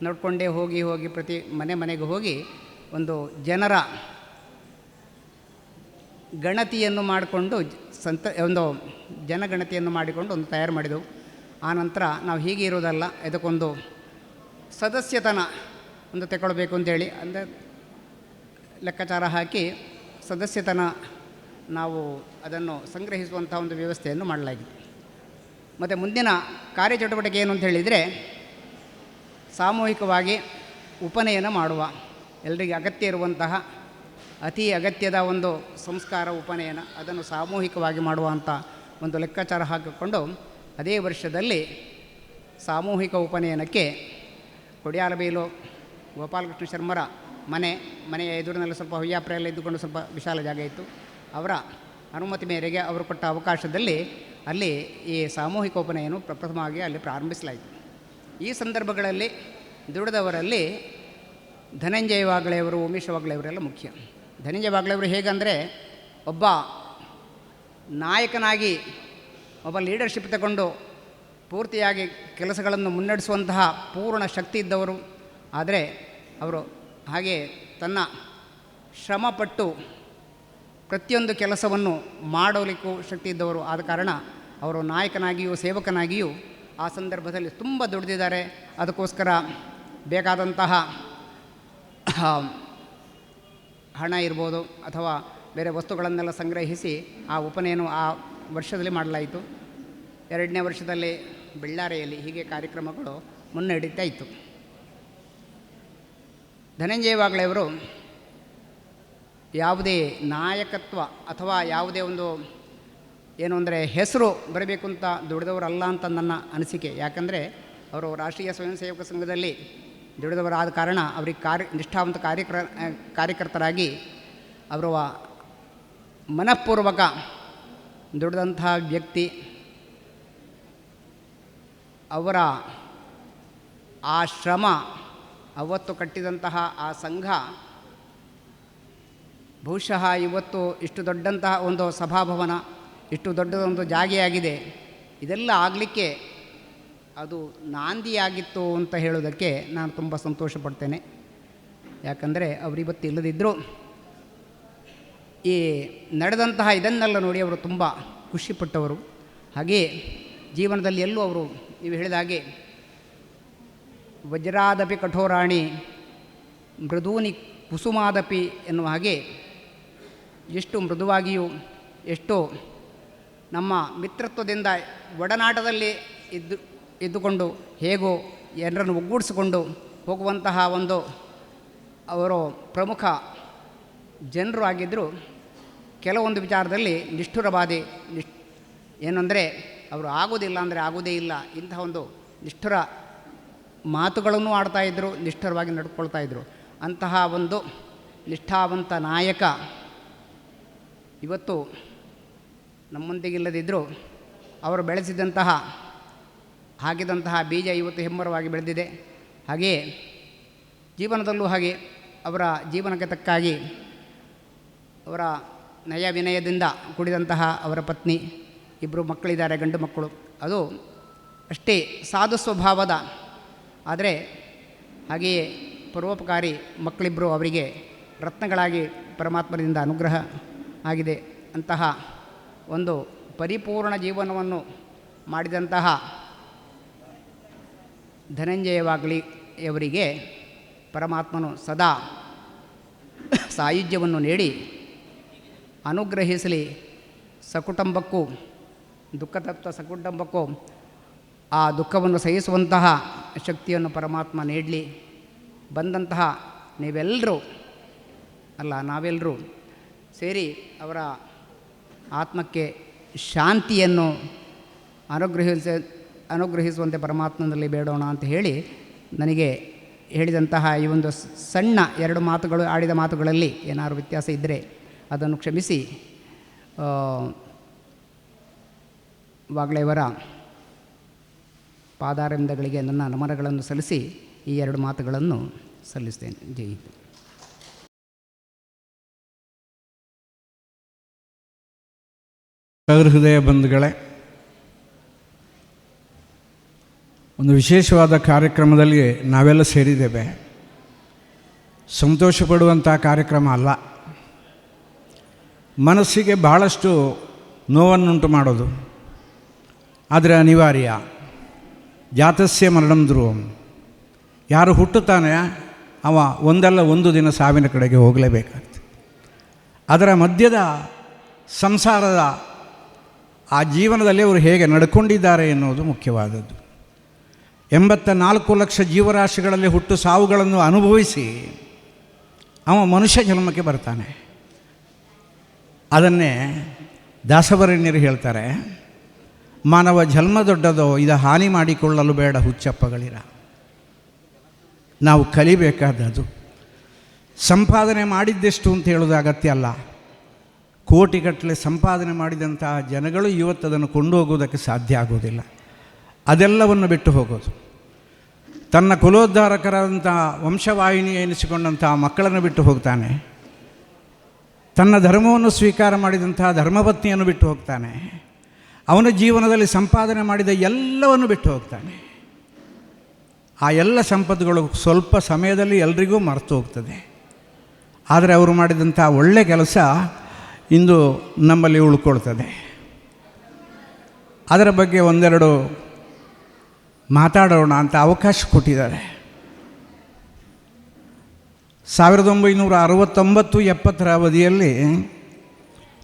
ನೋಡಿಕೊಂಡೇ ಹೋಗಿ ಪ್ರತಿ ಮನೆಗೆ ಹೋಗಿ ಒಂದು ಜನರ ಗಣತಿಯನ್ನು ಮಾಡಿಕೊಂಡು ಒಂದು ಜನಗಣತಿಯನ್ನು ಮಾಡಿಕೊಂಡು ಒಂದು ತಯಾರು ಮಾಡಿದೆವು. ಆನಂತರ ನಾವು ಹೀಗೆ ಇರೋದಲ್ಲ, ಇದಕ್ಕೊಂದು ಸದಸ್ಯತನ ಒಂದು ತಗೊಳ್ಬೇಕು ಅಂತೇಳಿ ಅಂದರೆ ಲೆಕ್ಕಾಚಾರ ಹಾಕಿ ಸದಸ್ಯತನ ನಾವು ಅದನ್ನು ಸಂಗ್ರಹಿಸುವಂಥ ಒಂದು ವ್ಯವಸ್ಥೆಯನ್ನು ಮಾಡಲಾಗಿದೆ. ಮತ್ತು ಮುಂದಿನ ಕಾರ್ಯಚಟುವಟಿಕೆ ಏನು ಅಂತ ಹೇಳಿದರೆ, ಸಾಮೂಹಿಕವಾಗಿ ಉಪನಯನ ಮಾಡುವ, ಎಲ್ಲರಿಗೆ ಅಗತ್ಯ ಇರುವಂತಹ ಅತಿ ಅಗತ್ಯದ ಒಂದು ಸಂಸ್ಕಾರ ಉಪನಯನ, ಅದನ್ನು ಸಾಮೂಹಿಕವಾಗಿ ಮಾಡುವಂಥ ಒಂದು ಲೆಕ್ಕಾಚಾರ ಹಾಕಿಕೊಂಡು ಅದೇ ವರ್ಷದಲ್ಲಿ ಸಾಮೂಹಿಕ ಉಪನಯನಕ್ಕೆ ಕೊಡಿಯಾಲಬೈಲು ಗೋಪಾಲಕೃಷ್ಣ ಶರ್ಮರ ಮನೆಯ ಎದುರಿನಲ್ಲಿ ಸ್ವಲ್ಪ ಹೊಯ್ಯಾಪ್ರೆಯಲ್ಲಿ ಇದ್ದುಕೊಂಡು ಸ್ವಲ್ಪ ವಿಶಾಲ ಜಾಗ ಇತ್ತು. ಅವರ ಅನುಮತಿ ಮೇರೆಗೆ ಅವರು ಕೊಟ್ಟ ಅವಕಾಶದಲ್ಲಿ ಅಲ್ಲಿ ಈ ಸಾಮೂಹಿಕ ಉಪನಯನ ಪ್ರಪ್ರಥಮವಾಗಿ ಅಲ್ಲಿ ಪ್ರಾರಂಭಿಸಲಾಯಿತು. ಈ ಸಂದರ್ಭಗಳಲ್ಲಿ ದುಡಿದವರಲ್ಲಿ ಧನಂಜಯ ವಾಗ್ಳೆಯವರು, ಉಮೇಶ್ ವಾಗ್ಳೆಯವರೆಲ್ಲ ಮುಖ್ಯ. ಧನಂಜಯ ವಾಗ್ಳೆಯವರು ಹೇಗಂದರೆ, ಒಬ್ಬ ನಾಯಕನಾಗಿ ಒಬ್ಬ ಲೀಡರ್ಶಿಪ್ ತಗೊಂಡು ಪೂರ್ತಿಯಾಗಿ ಕೆಲಸಗಳನ್ನು ಮುನ್ನಡೆಸುವಂತಹ ಪೂರ್ಣ ಶಕ್ತಿ ಇದ್ದವರು. ಆದರೆ ಅವರು ಹಾಗೆ ತನ್ನ ಶ್ರಮಪಟ್ಟು ಪ್ರತಿಯೊಂದು ಕೆಲಸವನ್ನು ಮಾಡಲಿಕ್ಕೂ ಶಕ್ತಿ ಇದ್ದವರು. ಆದ ಕಾರಣ ಅವರು ನಾಯಕನಾಗಿಯೂ ಸೇವಕನಾಗಿಯೂ ಆ ಸಂದರ್ಭದಲ್ಲಿ ತುಂಬ ದುಡಿದಿದ್ದಾರೆ. ಅದಕ್ಕೋಸ್ಕರ ಬೇಕಾದಂತಹ ಹಣ ಇರ್ಬೋದು ಅಥವಾ ಬೇರೆ ವಸ್ತುಗಳನ್ನೆಲ್ಲ ಸಂಗ್ರಹಿಸಿ ಆ ಉಪನಯನ ಆ ವರ್ಷದಲ್ಲಿ ಮಾಡಲಾಯಿತು. 2ನೇ ವರ್ಷದಲ್ಲಿ ಬಳ್ಳಾರಿಯಲ್ಲಿ ಹೀಗೆ ಕಾರ್ಯಕ್ರಮಗಳು ಮುನ್ನಡೀತಾ ಇತ್ತು. ಧನಂಜಯ ವಾಗ್ಳೆಯವರು ಯಾವುದೇ ನಾಯಕತ್ವ ಅಥವಾ ಯಾವುದೇ ಒಂದು ಏನು ಅಂದರೆ ಹೆಸರು ಬರಬೇಕು ಅಂತ ದುಡಿದವರಲ್ಲ ಅಂತ ನನ್ನ ಅನಿಸಿಕೆ. ಯಾಕಂದರೆ ಅವರು ರಾಷ್ಟ್ರೀಯ ಸ್ವಯಂ ಸೇವಕ ಸಂಘದಲ್ಲಿ ದುಡಿದವರಾದ ಕಾರಣ ಅವರಿಗೆ ನಿಷ್ಠಾವಂತ ಕಾರ್ಯಕರ್ತರಾಗಿ ಅವರು ಮನಃಪೂರ್ವಕ ದುಡಿದಂತಹ ವ್ಯಕ್ತಿ. ಅವರ ಆ ಶ್ರಮ, ಅವತ್ತು ಕಟ್ಟಿದಂತಹ ಆ ಸಂಘ ಬಹುಶಃ ಇವತ್ತು ಇಷ್ಟು ದೊಡ್ಡಂತಹ ಒಂದು ಸಭಾಭವನ, ಇಷ್ಟು ದೊಡ್ಡದೊಂದು ಜಾಗೆಯಾಗಿದೆ. ಇದೆಲ್ಲ ಆಗಲಿಕ್ಕೆ ಅದು ನಾಂದಿಯಾಗಿತ್ತು ಅಂತ ಹೇಳೋದಕ್ಕೆ ನಾನು ತುಂಬ ಸಂತೋಷ ಪಡ್ತೇನೆ. ಯಾಕಂದರೆ ಅವರಿವತ್ತು ಇಲ್ಲದಿದ್ದರೂ ಈ ನಡೆದಂತಹ ಇದನ್ನೆಲ್ಲ ನೋಡಿ ಅವರು ತುಂಬ ಖುಷಿಪಟ್ಟವರು. ಹಾಗೆಯೇ ಜೀವನದಲ್ಲಿ ಎಲ್ಲೂ ಅವರು ನೀವು ಹೇಳಿದ ಹಾಗೆ ವಜ್ರಾದಪಿ ಕಠೋರಾಣಿ ಮೃದೂನಿ ಕುಸುಮಾದಪಿ ಎನ್ನುವ ಹಾಗೆ ಎಷ್ಟು ಮೃದುವಾಗಿಯೂ ಎಷ್ಟು ನಮ್ಮ ಮಿತ್ರತ್ವದಿಂದ ಒಡನಾಟದಲ್ಲಿ ಇದ್ದುಕೊಂಡು ಹೇಗೋ ಜನರನ್ನು ಒಗ್ಗೂಡಿಸಿಕೊಂಡು ಹೋಗುವಂತಹ ಒಂದು ಅವರು ಪ್ರಮುಖ ಜನರು ಆಗಿದ್ದರು. ಕೆಲವೊಂದು ವಿಚಾರದಲ್ಲಿ ನಿಷ್ಠುರವಾದಿ ಏನಂದರೆ ಅವರು ಆಗೋದಿಲ್ಲ ಅಂದರೆ ಆಗೋದೇ ಇಲ್ಲ, ಇಂತಹ ಒಂದು ನಿಷ್ಠುರ ಮಾತುಗಳನ್ನು ಆಡ್ತಾಯಿದ್ರು, ನಿಷ್ಠುರವಾಗಿ ನಡ್ಕೊಳ್ತಾಯಿದ್ರು. ಅಂತಹ ಒಂದು ನಿಷ್ಠಾವಂತ ನಾಯಕ ಇವತ್ತು ನಮ್ಮೊಂದಿಗಿಲ್ಲದಿದ್ದರೂ ಅವರು ಬೆಳೆಸಿದಂತಹ ಹಾಕಿದಂತಹ ಬೀಜ ಇವತ್ತು ಹೆಮ್ಮರವಾಗಿ ಬೆಳೆದಿದೆ. ಹಾಗೆಯೇ ಜೀವನದಲ್ಲೂ ಹಾಗೆ ಅವರ ಜೀವನಕ್ಕೆ ತಕ್ಕಾಗಿ ಅವರ ನಯ ವಿನಯದಿಂದ ಕೂಡಿದಂತಹ ಅವರ ಪತ್ನಿ, ಇಬ್ಬರು ಮಕ್ಕಳಿದ್ದಾರೆ, ಗಂಡು ಮಕ್ಕಳು. ಅದು ಅಷ್ಟೇ ಸಾಧು ಸ್ವಭಾವದ, ಆದರೆ ಹಾಗೆಯೇ ಪರೋಪಕಾರಿ ಮಕ್ಕಳಿಬ್ಬರು ಅವರಿಗೆ ರತ್ನಗಳಾಗಿ ಪರಮಾತ್ಮನಿಂದ ಅನುಗ್ರಹ ಆಗಿದೆ. ಅಂತಹ ಒಂದು ಪರಿಪೂರ್ಣ ಜೀವನವನ್ನು ಮಾಡಿದಂತಹ ಧನಂಜಯವಾಗಲಿಯವರಿಗೆ ಪರಮಾತ್ಮನು ಸದಾ ಸಾಯುಜ್ಯವನ್ನು ನೀಡಿ ಅನುಗ್ರಹಿಸಲಿ. ಸಕುಟುಂಬಕ್ಕೂ ದುಃಖತಪ್ತ ಸಕುಟುಂಬಕ್ಕೂ ಆ ದುಃಖವನ್ನು ಸಹಿಸುವಂತಹ ಶಕ್ತಿಯನ್ನು ಪರಮಾತ್ಮ ನೀಡಲಿ. ಬಂದಂತಹ ನೀವೆಲ್ಲರೂ ನಾವೆಲ್ಲರೂ ಸೇರಿ ಅವರ ಆತ್ಮಕ್ಕೆ ಶಾಂತಿಯನ್ನು ಅನುಗ್ರಹಿಸುವಂತೆ ಪರಮಾತ್ಮನಲ್ಲಿ ಬೇಡೋಣ ಅಂತ ಹೇಳಿ, ನನಗೆ ಹೇಳಿದಂತಹ ಈ ಒಂದು ಸಣ್ಣ 2 ಮಾತುಗಳು, ಆಡಿದ ಮಾತುಗಳಲ್ಲಿ ಏನಾದರೂ ವ್ಯತ್ಯಾಸ ಇದ್ದರೆ ಅದನ್ನು ಕ್ಷಮಿಸಿ ವಾಗ್ಳೆಯವರ ಪಾದಾರವಿಂದಗಳಿಗೆ ನನ್ನ ನಮನಗಳನ್ನು ಸಲ್ಲಿಸಿ ಈ 2 ಮಾತುಗಳನ್ನು ಸಲ್ಲಿಸ್ತೇನೆ. ಜೈ ಹಿಂದ್. ಹೃದಯ ಬಂಧುಗಳೇ, ಒಂದು ವಿಶೇಷವಾದ ಕಾರ್ಯಕ್ರಮದಲ್ಲಿ ನಾವೆಲ್ಲ ಸೇರಿದ್ದೇವೆ. ಸಂತೋಷ ಪಡುವಂಥ ಕಾರ್ಯಕ್ರಮ ಅಲ್ಲ, ಮನಸ್ಸಿಗೆ ಬಹಳಷ್ಟು ನೋವನ್ನುಂಟು ಮಾಡೋದು. ಆದರೆ ಅನಿವಾರ್ಯ. ಜಾತಸ್ಯ ಮರಣಂ ಧ್ರುವಂ. ಯಾರು ಹುಟ್ಟುತ್ತಾನೆ ಅವ ಒಂದಲ್ಲ ಒಂದು ದಿನ ಸಾವಿನ ಕಡೆಗೆ ಹೋಗಲೇಬೇಕಾಗ್ತದೆ. ಅದರ ಮಧ್ಯದ ಸಂಸಾರದ ಆ ಜೀವನದಲ್ಲಿ ಅವರು ಹೇಗೆ ನಡ್ಕೊಂಡಿದ್ದಾರೆ ಎನ್ನುವುದು ಮುಖ್ಯವಾದದ್ದು. 84 ಲಕ್ಷ ಜೀವರಾಶಿಗಳಲ್ಲಿ ಹುಟ್ಟು ಸಾವುಗಳನ್ನು ಅನುಭವಿಸಿ ಅವ ಮನುಷ್ಯ ಜನ್ಮಕ್ಕೆ ಬರ್ತಾನೆ. ಅದನ್ನೇ ದಾಸವರೇಣ್ಯರು ಹೇಳ್ತಾರೆ, ಮಾನವ ಜನ್ಮ ದೊಡ್ಡದೋ, ಇದು ಹಾನಿ ಮಾಡಿಕೊಳ್ಳಲು ಬೇಡ ಹುಚ್ಚಪ್ಪಗಳಿರ. ನಾವು ಕಲಿಬೇಕಾದದ್ದು ಸಂಪಾದನೆ ಮಾಡಿದ್ದೆಷ್ಟು ಅಂತ ಹೇಳೋದು ಅಗತ್ಯ ಅಲ್ಲ. ಕೋಟಿಗಟ್ಟಲೆ ಸಂಪಾದನೆ ಮಾಡಿದಂತಹ ಜನಗಳು ಇವತ್ತು ಅದನ್ನು ಕೊಂಡು ಹೋಗೋದಕ್ಕೆ ಸಾಧ್ಯ ಆಗೋದಿಲ್ಲ. ಅದೆಲ್ಲವನ್ನು ಬಿಟ್ಟು ಹೋಗೋದು, ತನ್ನ ಕುಲೋದ್ಧಾರಕರಂಥ ವಂಶವಾಹಿನಿ ಎನಿಸಿಕೊಂಡಂತಹ ಮಕ್ಕಳನ್ನು ಬಿಟ್ಟು ಹೋಗ್ತಾನೆ, ತನ್ನ ಧರ್ಮವನ್ನು ಸ್ವೀಕಾರ ಮಾಡಿದಂತಹ ಧರ್ಮಪತ್ನಿಯನ್ನು ಬಿಟ್ಟು ಹೋಗ್ತಾನೆ, ಅವನ ಜೀವನದಲ್ಲಿ ಸಂಪಾದನೆ ಮಾಡಿದ ಎಲ್ಲವನ್ನು ಬಿಟ್ಟು ಹೋಗ್ತಾನೆ. ಆ ಎಲ್ಲ ಸಂಪತ್ತುಗಳು ಸ್ವಲ್ಪ ಸಮಯದಲ್ಲಿ ಎಲ್ರಿಗೂ ಮರೆತು ಹೋಗ್ತದೆ. ಆದರೆ ಅವರು ಮಾಡಿದಂಥ ಒಳ್ಳೆ ಕೆಲಸ ಇಂದು ನಮ್ಮಲ್ಲಿ ಉಳ್ಕೊಳ್ತದೆ. ಅದರ ಬಗ್ಗೆ ಒಂದೆರಡು ಮಾತಾಡೋಣ ಅಂತ ಅವಕಾಶ ಕೊಟ್ಟಿದ್ದಾರೆ. 1969-70 ಅವಧಿಯಲ್ಲಿ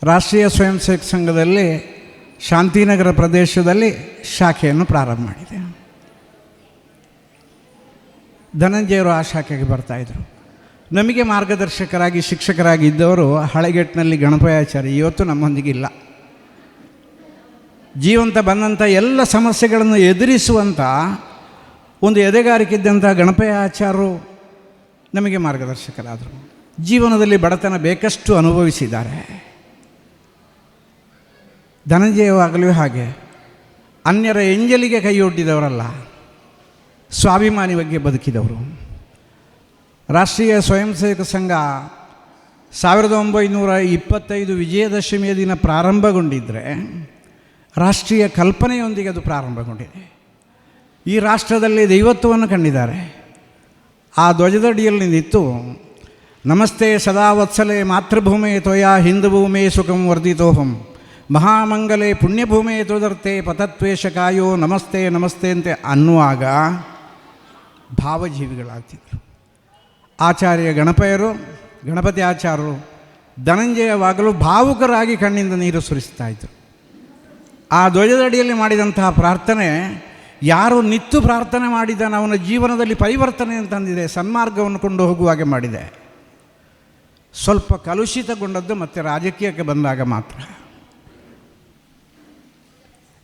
ರಾಷ್ಟ್ರೀಯ ಸ್ವಯಂ ಸೇವಕ ಸಂಘದಲ್ಲಿ ಶಾಂತಿನಗರ ಪ್ರದೇಶದಲ್ಲಿ ಶಾಖೆಯನ್ನು ಪ್ರಾರಂಭ ಮಾಡಿದೆ. ಧನಂಜಯರು ಆ ಶಾಖೆಗೆ ಬರ್ತಾಯಿದ್ರು. ನಮಗೆ ಮಾರ್ಗದರ್ಶಕರಾಗಿ ಶಿಕ್ಷಕರಾಗಿ ಇದ್ದವರು ಹಳೆಗೆಟ್ಟಿನಲ್ಲಿ ಗಣಪಯಾಚಾರ್ಯ, ಇವತ್ತು ನಮ್ಮೊಂದಿಗಿಲ್ಲ. ಜೀವಂತ ಬಂದಂಥ ಎಲ್ಲ ಸಮಸ್ಯೆಗಳನ್ನು ಎದುರಿಸುವಂಥ ಒಂದು ಎದೆಗಾರಿಕೆ ಇದ್ದಂಥ ಗಣಪಯಾಚಾರ್ಯರು ನಮಗೆ ಮಾರ್ಗದರ್ಶಕರಾದರು. ಜೀವನದಲ್ಲಿ ಬಡತನ ಬೇಕಷ್ಟು ಅನುಭವಿಸಿದ್ದಾರೆ. ಧನಂಜಯವಾಗಲೂ ಹಾಗೆ ಅನ್ಯರ ಎಂಜಲಿಗೆ ಕೈಯೊಡ್ಡಿದವರಲ್ಲ, ಸ್ವಾಭಿಮಾನಿ ಬಗ್ಗೆ ಬದುಕಿದವರು. ರಾಷ್ಟ್ರೀಯ ಸ್ವಯಂ ಸೇವಕ ಸಂಘ 1925 ವಿಜಯದಶಮಿಯ ದಿನ ಪ್ರಾರಂಭಗೊಂಡಿದ್ದರೆ ರಾಷ್ಟ್ರೀಯ ಕಲ್ಪನೆಯೊಂದಿಗೆ ಅದು ಪ್ರಾರಂಭಗೊಂಡಿದೆ. ಈ ರಾಷ್ಟ್ರದಲ್ಲಿ ದೈವತ್ವವನ್ನು ಕಂಡಿದ್ದಾರೆ. ಆ ಧ್ವಜದಡಿಯಲ್ಲಿ ನಿಂತು ನಮಸ್ತೆ ಸದಾ ವತ್ಸಲೆ ಮಾತೃಭೂಮೆ ತ್ವಯಾ ಹಿಂದಭೂಮೆ ಸುಖಂ ವರ್ಧಿತೋಹಂ ಮಹಾಮಂಗಲೆ ಪುಣ್ಯಭೂಮೆ ತೋದರ್ತೆ ಪತತ್ವೇಷ ಕಾಯೋ ನಮಸ್ತೆ ನಮಸ್ತೆ ಅಂತ ಅನ್ನುವಾಗ ಭಾವಜೀವಿಗಳಾಗ್ತಿದ್ರು. ಆಚಾರ್ಯ ಗಣಪತಿ ಆಚಾರ್ಯರು ಧನಂಜಯವಾಗಲು ಭಾವುಕರಾಗಿ ಕಣ್ಣಿಂದ ನೀರು ಸುರಿಸ್ತಾಯಿದ್ರು. ಆ ಧ್ವಜದಡಿಯಲ್ಲಿ ಮಾಡಿದಂತಹ ಪ್ರಾರ್ಥನೆ ಯಾರು ನಿತ್ತು ಪ್ರಾರ್ಥನೆ ಮಾಡಿದ್ದಾನೆ ಅವನ ಜೀವನದಲ್ಲಿ ಪರಿವರ್ತನೆ ಅಂತಂದಿದೆ, ಸನ್ಮಾರ್ಗವನ್ನು ಕೊಂಡು ಹೋಗುವಾಗೆ ಮಾಡಿದೆ. ಸ್ವಲ್ಪ ಕಲುಷಿತಗೊಂಡದ್ದು ಮತ್ತು ರಾಜಕೀಯಕ್ಕೆ ಬಂದಾಗ ಮಾತ್ರ.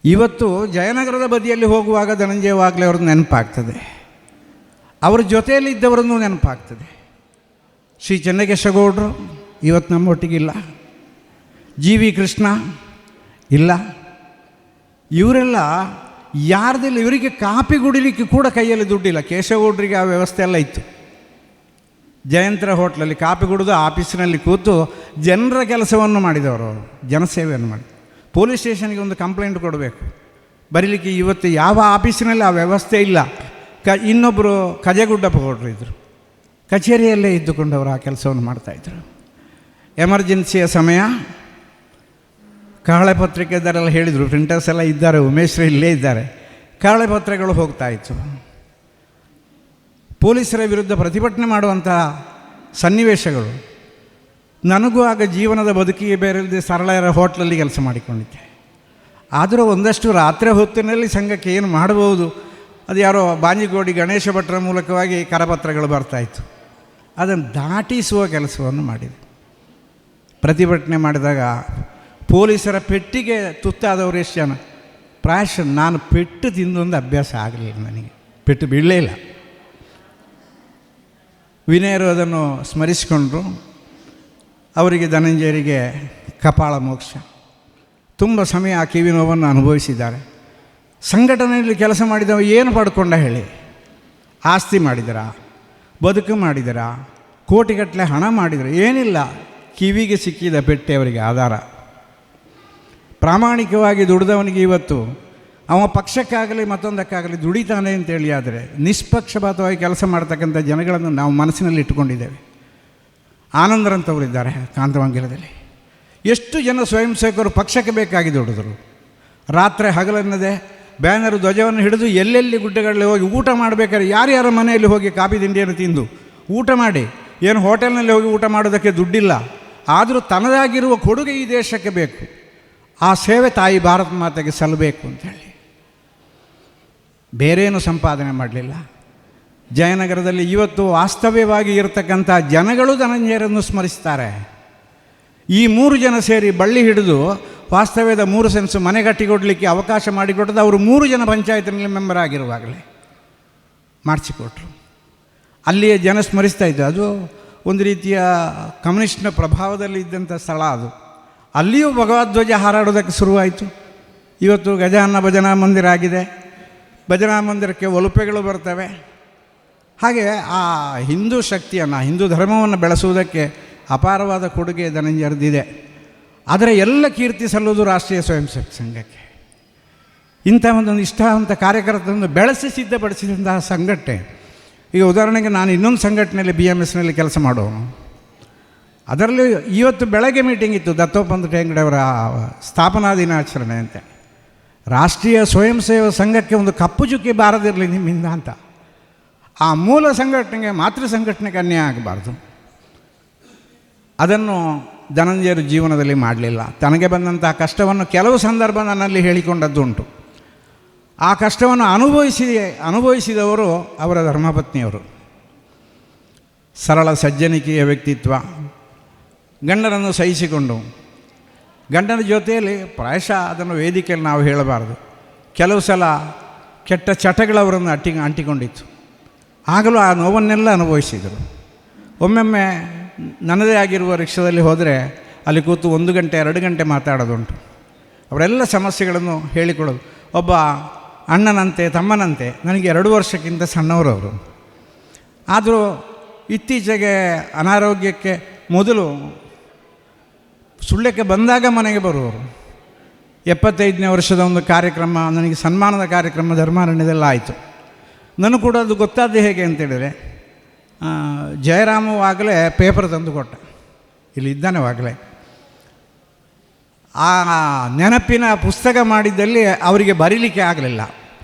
ಇವತ್ತು ಜಯನಗರದ ಬದಿಯಲ್ಲಿ ಹೋಗುವಾಗ ಧನಂಜಯವಾಗಲೇ ಅವ್ರದ್ದು ನೆನಪಾಗ್ತದೆ, ಅವ್ರ ಜೊತೆಯಲ್ಲಿದ್ದವರನ್ನು ನೆನಪಾಗ್ತದೆ. ಶ್ರೀ ಚೆನ್ನಕೇಶಗೌಡರು ಇವತ್ತು ನಮ್ಮೊಟ್ಟಿಗಿಲ್ಲ, ಜಿ ವಿ ಕೃಷ್ಣ ಇಲ್ಲ. ಇವರೆಲ್ಲ ಯಾರ್ದಿಲ್ಲ. ಇವರಿಗೆ ಕಾಪಿ ಕುಡಿಲಿಕ್ಕೆ ಕೂಡ ಕೈಯಲ್ಲಿ ದುಡ್ಡಿಲ್ಲ. ಕೇಶವಗೌಡರಿಗೆ ಆ ವ್ಯವಸ್ಥೆ ಎಲ್ಲ ಇತ್ತು. ಜಯಂತರ ಹೋಟ್ಲಲ್ಲಿ ಕಾಪಿ ಕುಡಿದು ಆಫೀಸಿನಲ್ಲಿ ಕೂತು ಜನರ ಕೆಲಸವನ್ನು ಮಾಡಿದವರು, ಅವರು ಜನಸೇವೆಯನ್ನು ಮಾಡಿ. ಪೊಲೀಸ್ ಸ್ಟೇಷನ್ಗೆ ಒಂದು ಕಂಪ್ಲೇಂಟ್ ಕೊಡಬೇಕು, ಬರೀಲಿಕ್ಕೆ ಇವತ್ತು ಯಾವ ಆಫೀಸಿನಲ್ಲಿ ಆ ವ್ಯವಸ್ಥೆ ಇಲ್ಲ. ಇನ್ನೊಬ್ಬರು ಕಜಗುಡ್ಡಪ್ಪ ಗೌಡರು ಇದ್ದರು, ಕಚೇರಿಯಲ್ಲೇ ಇದ್ದುಕೊಂಡು ಅವರು ಆ ಕೆಲಸವನ್ನು ಮಾಡ್ತಾಯಿದ್ರು. ಎಮರ್ಜೆನ್ಸಿಯ ಸಮಯ ಕಹಳೆ ಪತ್ರಿಕೆದಾರೆಲ್ಲ ಹೇಳಿದರು, ಪ್ರಿಂಟರ್ಸ್ ಎಲ್ಲ ಇದ್ದಾರೆ, ಉಮೇಶ್ರು ಇಲ್ಲೇ ಇದ್ದಾರೆ, ಕಹಳೆ ಪತ್ರಿಕೆಗಳು ಹೋಗ್ತಾಯಿತ್ತು. ಪೊಲೀಸರ ವಿರುದ್ಧ ಪ್ರತಿಭಟನೆ ಮಾಡುವಂಥ ಸನ್ನಿವೇಶಗಳು. ನನಗೂ ಆಗ ಜೀವನದ ಬದುಕಿಗೆ ಬೇರೆ ಇಲ್ಲದೆ ಸರಳರ ಹೋಟ್ಲಲ್ಲಿ ಕೆಲಸ ಮಾಡಿಕೊಂಡಿದ್ದೆ. ಆದರೂ ಒಂದಷ್ಟು ರಾತ್ರಿ ಹೊತ್ತಿನಲ್ಲಿ ಸಂಘಕ್ಕೆ ಏನು ಮಾಡ್ಬೋದು, ಅದು ಯಾರೋ ಬಾಂಜಿಗೋಡಿ ಗಣೇಶ ಭಟ್ರ ಮೂಲಕವಾಗಿ ಕರಪತ್ರಗಳು ಬರ್ತಾಯಿತ್ತು. ಅದನ್ನು ದಾಟಿಸುವ ಕೆಲಸವನ್ನು ಮಾಡಿದೆ. ಪ್ರತಿಭಟನೆ ಮಾಡಿದಾಗ ಪೊಲೀಸರ ಪೆಟ್ಟಿಗೆ ತುತ್ತಾದವರು ಎಷ್ಟು ಜನ? ಪ್ರಾಯಶಃ ನಾನು ಪೆಟ್ಟು ತಿಂದೊಂದು ಅಭ್ಯಾಸ ಆಗಲಿಲ್ಲ, ನನಗೆ ಪೆಟ್ಟು ಬೀಳಲೇ ಇಲ್ಲ. ವಿನಯರು ಅದನ್ನು ಸ್ಮರಿಸಿಕೊಂಡ್ರು. ಅವರಿಗೆ ಧನಂಜಯರಿಗೆ ಕಪಾಳ ಮೋಕ್ಷ. ತುಂಬ ಸಮಯ ಆ ಕಿವಿ ನೋವನ್ನು ಅನುಭವಿಸಿದ್ದಾರೆ. ಸಂಘಟನೆಯಲ್ಲಿ ಕೆಲಸ ಮಾಡಿದವ ಏನು ಪಡ್ಕೊಂಡ ಹೇಳಿ? ಆಸ್ತಿ ಮಾಡಿದರಾ, ಬದುಕು ಮಾಡಿದರಾ, ಕೋಟಿಗಟ್ಟಲೆ ಹಣ ಮಾಡಿದರೆ? ಏನಿಲ್ಲ, ಕಿವಿಗೆ ಸಿಕ್ಕಿದ ಪೆಟ್ಟೆ ಅವರಿಗೆ ಆಧಾರ. ಪ್ರಾಮಾಣಿಕವಾಗಿ ದುಡಿದವನಿಗೆ ಇವತ್ತು ಅವ ಪಕ್ಷಕ್ಕಾಗಲಿ ಮತ್ತೊಂದಕ್ಕಾಗಲಿ ದುಡಿತಾನೆ ಅಂತೇಳಿ, ಆದರೆ ನಿಷ್ಪಕ್ಷಪಾತವಾಗಿ ಕೆಲಸ ಮಾಡ್ತಕ್ಕಂಥ ಜನಗಳನ್ನು ನಾವು ಮನಸ್ಸಿನಲ್ಲಿ ಇಟ್ಟುಕೊಂಡಿದ್ದೇವೆ. ಆನಂದರಂಥವರಿದ್ದಾರೆ ಕಾಂತವಂಗಿರದಲ್ಲಿ. ಎಷ್ಟು ಜನ ಸ್ವಯಂ ಸೇವಕರು ಪಕ್ಷಕ್ಕೆ ಬೇಕಾಗಿ ದುಡಿದರು. ರಾತ್ರಿ ಹಗಲನ್ನದೇ ಬ್ಯಾನರು ಧ್ವಜವನ್ನು ಹಿಡಿದು ಎಲ್ಲೆಲ್ಲಿ ಗುಡ್ಡಗಳಲ್ಲಿ ಹೋಗಿ ಊಟ ಮಾಡಬೇಕಾದ್ರೆ ಯಾರ್ಯಾರ ಮನೆಯಲ್ಲಿ ಹೋಗಿ ಕಾಫಿ ತಿಂಡಿಯನ್ನು ತಿಂದು ಊಟ ಮಾಡಿ, ಏನು ಹೋಟೆಲ್ನಲ್ಲಿ ಹೋಗಿ ಊಟ ಮಾಡೋದಕ್ಕೆ ದುಡ್ಡಿಲ್ಲ, ಆದರೂ ತನ್ನದಾಗಿರುವ ಕೊಡುಗೆ ಈ ದೇಶಕ್ಕೆ ಬೇಕು. ಆ ಸೇವೆ ತಾಯಿ ಭಾರತ ಮಾತೆಗೆ ಸಲ್ಲಬೇಕು ಅಂತೇಳಿ ಬೇರೇನು ಸಂಪಾದನೆ ಮಾಡಲಿಲ್ಲ. ಜಯನಗರದಲ್ಲಿ ಇವತ್ತು ವಾಸ್ತವ್ಯವಾಗಿ ಇರತಕ್ಕಂಥ ಜನಗಳು ಧನಂಜಯರನ್ನು ಸ್ಮರಿಸ್ತಾರೆ. ಈ 3 ಜನ ಸೇರಿ ಬಳ್ಳಿ ಹಿಡಿದು ವಾಸ್ತವ್ಯದ 3 ಸೆನ್ಸು ಮನೆಗಟ್ಟಿಕೊಡಲಿಕ್ಕೆ ಅವಕಾಶ ಮಾಡಿಕೊಟ್ಟದ್ದು ಅವರು 3 ಜನ ಪಂಚಾಯತ್ನಲ್ಲಿ ಮೆಂಬರ್ ಆಗಿರುವಾಗಲೇ ಮಾಡಿಸಿಕೊಟ್ರು. ಅಲ್ಲಿಯೇ ಜನ ಸ್ಮರಿಸ್ತಾ ಇದ್ದು. ಅದು ಒಂದು ರೀತಿಯ ಕಮ್ಯುನಿಸ್ಟ್ನ ಪ್ರಭಾವದಲ್ಲಿ ಇದ್ದಂಥ ಸ್ಥಳ ಅದು. ಅಲ್ಲಿಯೂ ಭಗವದ್ಧ್ವಜ ಹಾರಾಡೋದಕ್ಕೆ ಶುರುವಾಯಿತು. ಇವತ್ತು ಗಜಾನ್ನ ಭಜನಾ ಮಂದಿರ ಆಗಿದೆ. ಭಜನಾ ಮಂದಿರಕ್ಕೆ ಒಲುಪೆಗಳು ಬರ್ತವೆ. ಹಾಗೆ ಆ ಹಿಂದೂ ಶಕ್ತಿಯನ್ನು, ಹಿಂದೂ ಧರ್ಮವನ್ನು ಬೆಳೆಸುವುದಕ್ಕೆ ಅಪಾರವಾದ ಕೊಡುಗೆ ಧನಂಜಯರದಿದೆ. ಆದರೆ ಎಲ್ಲ ಕೀರ್ತಿ ಸಲ್ಲುವುದು ರಾಷ್ಟ್ರೀಯ ಸ್ವಯಂ ಸೇವಕ ಸಂಘಕ್ಕೆ. ಇಂಥ ಒಂದೊಂದು ಇಷ್ಟವಂತ ಕಾರ್ಯಕರ್ತರನ್ನು ಬೆಳೆಸಿ ಸಿದ್ಧಪಡಿಸಿದಂತಹ ಸಂಘಟನೆ. ಈಗ ಉದಾಹರಣೆಗೆ ನಾನು ಇನ್ನೊಂದು ಸಂಘಟನೆಯಲ್ಲಿ BMSನಲ್ಲಿ ಕೆಲಸ ಮಾಡೋನು. ಅದರಲ್ಲಿ ಇವತ್ತು ಬೆಳಗ್ಗೆ ಮೀಟಿಂಗ್ ಇತ್ತು, ದತ್ತೋಪಂತ ಟೇಂಗಡೆಯವರ ಸ್ಥಾಪನಾ ದಿನಾಚರಣೆ ಅಂತ. ರಾಷ್ಟ್ರೀಯ ಸ್ವಯಂ ಸೇವಕ ಸಂಘಕ್ಕೆ ಒಂದು ಕಪ್ಪು ಚುಕ್ಕಿ ಬಾರದಿರಲಿ ನಿಮ್ಮಿಂದ ಅಂತ. ಆ ಮೂಲ ಸಂಘಟನೆಗೆ, ಮಾತೃ ಸಂಘಟನೆಗೆ ಅನ್ಯಾಯ ಆಗಬಾರ್ದು. ಅದನ್ನು ಧನಂಜಯರು ಜೀವನದಲ್ಲಿ ಮಾಡಲಿಲ್ಲ. ತನಗೆ ಬಂದಂಥ ಕಷ್ಟವನ್ನು ಕೆಲವು ಸಂದರ್ಭ ನನ್ನಲ್ಲಿ ಹೇಳಿಕೊಂಡದ್ದುಂಟು. ಆ ಕಷ್ಟವನ್ನು ಅನುಭವಿಸಿದವರು ಅವರ ಧರ್ಮಪತ್ನಿಯವರು. ಸರಳ ಸಜ್ಜನಿಕೆಯ ವ್ಯಕ್ತಿತ್ವ, ಗಂಡನನ್ನು ಸಹಿಸಿಕೊಂಡು, ಗಂಡನ ಜೊತೆಯಲ್ಲಿ ಪ್ರಾಯಶಃ ಅದನ್ನು ವೇದಿಕೆಯಲ್ಲಿ ನಾವು ಹೇಳಬಾರ್ದು, ಕೆಲವು ಸಲ ಕೆಟ್ಟ ಚಟಗಳವರನ್ನು ಅಂಟಿಕೊಂಡಿತ್ತು. ಆಗಲೂ ಆ ನೋವನ್ನೆಲ್ಲ ಅನುಭವಿಸಿದರು. ಒಮ್ಮೊಮ್ಮೆ ನನ್ನದೇ ಆಗಿರುವ ರಿಕ್ಷಾದಲ್ಲಿ ಹೋದರೆ ಅಲ್ಲಿ ಕೂತು 1 ಗಂಟೆ 2 ಗಂಟೆ ಮಾತಾಡೋದುಂಟು. ಅವರೆಲ್ಲ ಸಮಸ್ಯೆಗಳನ್ನು ಹೇಳಿಕೊಳ್ಳೋದು. ಒಬ್ಬ ಅಣ್ಣನಂತೆ ತಮ್ಮನಂತೆ, ನನಗೆ 2 ವರ್ಷಕ್ಕಿಂತ ಸಣ್ಣವರವರು. ಆದರೂ ಇತ್ತೀಚೆಗೆ ಅನಾರೋಗ್ಯಕ್ಕೆ ಮೊದಲು ಸುಳ್ಯಕ್ಕೆ ಬಂದಾಗ ಮನೆಗೆ ಬರುವವರು. 75ನೇ ವರ್ಷದ ಒಂದು ಕಾರ್ಯಕ್ರಮ, ನನಗೆ ಸನ್ಮಾನದ ಕಾರ್ಯಕ್ರಮ ಧರ್ಮಾರಣ್ಯದೆಲ್ಲ ಆಯಿತು. ನನಗೂ ಕೂಡ ಅದು ಗೊತ್ತಾದ್ದು ಹೇಗೆ ಅಂತೇಳಿದರೆ, ಜಯರಾಮು ಆಗಲೇ ಪೇಪರ್ ತಂದು ಕೊಟ್ಟ, ಇಲ್ಲಿ ಇದ್ದಾನೆ ಆಗಲೇ. ಆ ನೆನಪಿನ ಪುಸ್ತಕ ಮಾಡಿದ್ದಲ್ಲಿ ಅವರಿಗೆ ಬರೀಲಿಕ್ಕೆ ಆಗಲಿಲ್ಲ.